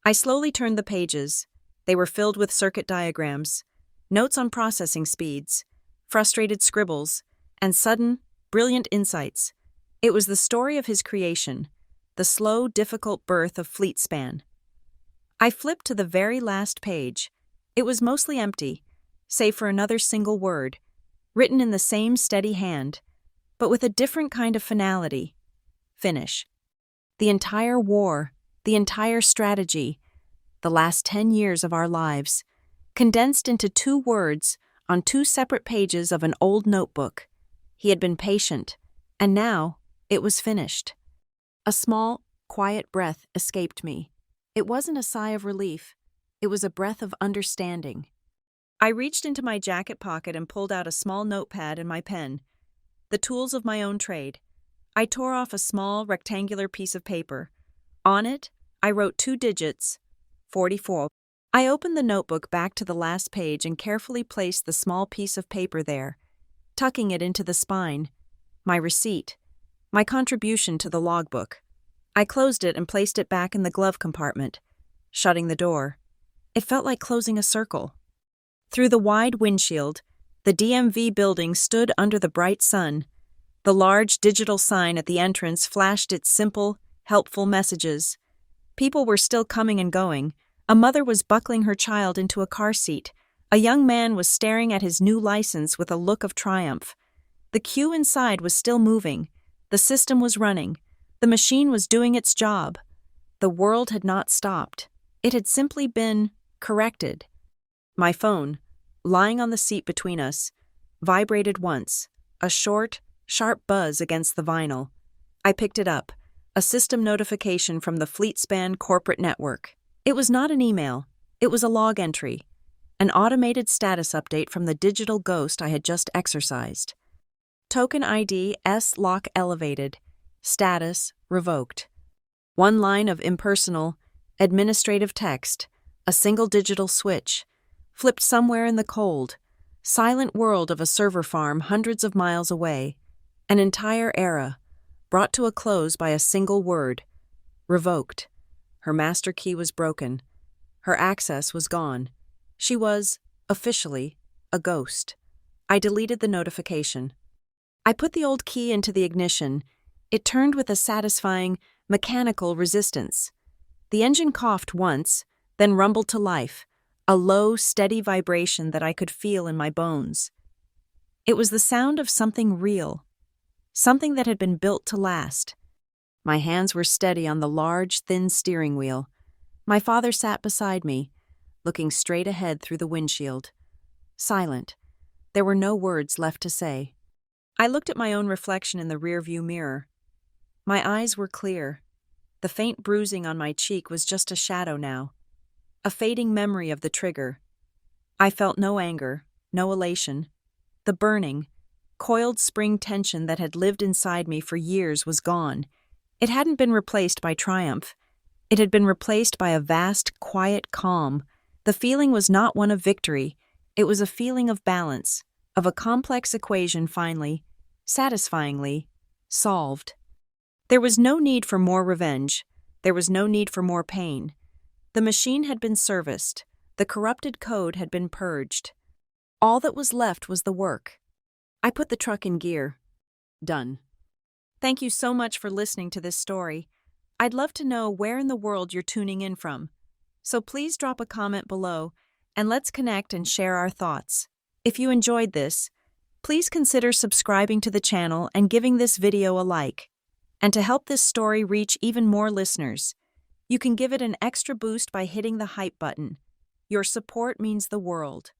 I slowly turned the pages. They were filled with circuit diagrams, notes on processing speeds, frustrated scribbles, and sudden, brilliant insights. It was the story of his creation, the slow, difficult birth of FleetSpan. I flipped to the very last page. It was mostly empty, save for another single word, written in the same steady hand, but with a different kind of finality: finish. The entire war, the entire strategy, the last 10 years of our lives, condensed into 2 words on 2 separate pages of an old notebook. He had been patient, and now it was finished. A small, quiet breath escaped me. It wasn't a sigh of relief. It was a breath of understanding. I reached into my jacket pocket and pulled out a small notepad and my pen, the tools of my own trade. I tore off a small, rectangular piece of paper. On it, I wrote 2 digits, 44. I opened the notebook back to the last page and carefully placed the small piece of paper there, tucking it into the spine. My receipt, my contribution to the logbook. I closed it and placed it back in the glove compartment, shutting the door. It felt like closing a circle. Through the wide windshield, the DMV building stood under the bright sun. The large digital sign at the entrance flashed its simple, helpful messages. People were still coming and going. A mother was buckling her child into a car seat. A young man was staring at his new license with a look of triumph. The queue inside was still moving. The system was running. The machine was doing its job. The world had not stopped. It had simply been corrected. My phone, lying on the seat between us, vibrated once, a short, sharp buzz against the vinyl. I picked it up, a system notification from the FleetSpan corporate network. It was not an email. It was a log entry, an automated status update from the digital ghost I had just exorcised. Token ID S lock elevated. Status revoked. One line of impersonal, administrative text, a single digital switch, flipped somewhere in the cold, silent world of a server farm hundreds of miles away. An entire era, brought to a close by a single word: revoked. Her master key was broken. Her access was gone. She was, officially, a ghost. I deleted the notification. I put the old key into the ignition. It turned with a satisfying, mechanical resistance. The engine coughed once, then rumbled to life, a low, steady vibration that I could feel in my bones. It was the sound of something real, something that had been built to last. My hands were steady on the large, thin steering wheel. My father sat beside me, looking straight ahead through the windshield. Silent. There were no words left to say. I looked at my own reflection in the rearview mirror. My eyes were clear. The faint bruising on my cheek was just a shadow now, a fading memory of the trigger. I felt no anger, no elation. The burning, coiled spring tension that had lived inside me for years was gone. It hadn't been replaced by triumph. It had been replaced by a vast, quiet calm. The feeling was not one of victory. It was a feeling of balance, of a complex equation finally, satisfyingly, solved. There was no need for more revenge. There was no need for more pain. The machine had been serviced. The corrupted code had been purged. All that was left was the work. I put the truck in gear. Done. Thank you so much for listening to this story. I'd love to know where in the world you're tuning in from. So please drop a comment below, and let's connect and share our thoughts. If you enjoyed this, please consider subscribing to the channel and giving this video a like. And to help this story reach even more listeners, you can give it an extra boost by hitting the hype button. Your support means the world.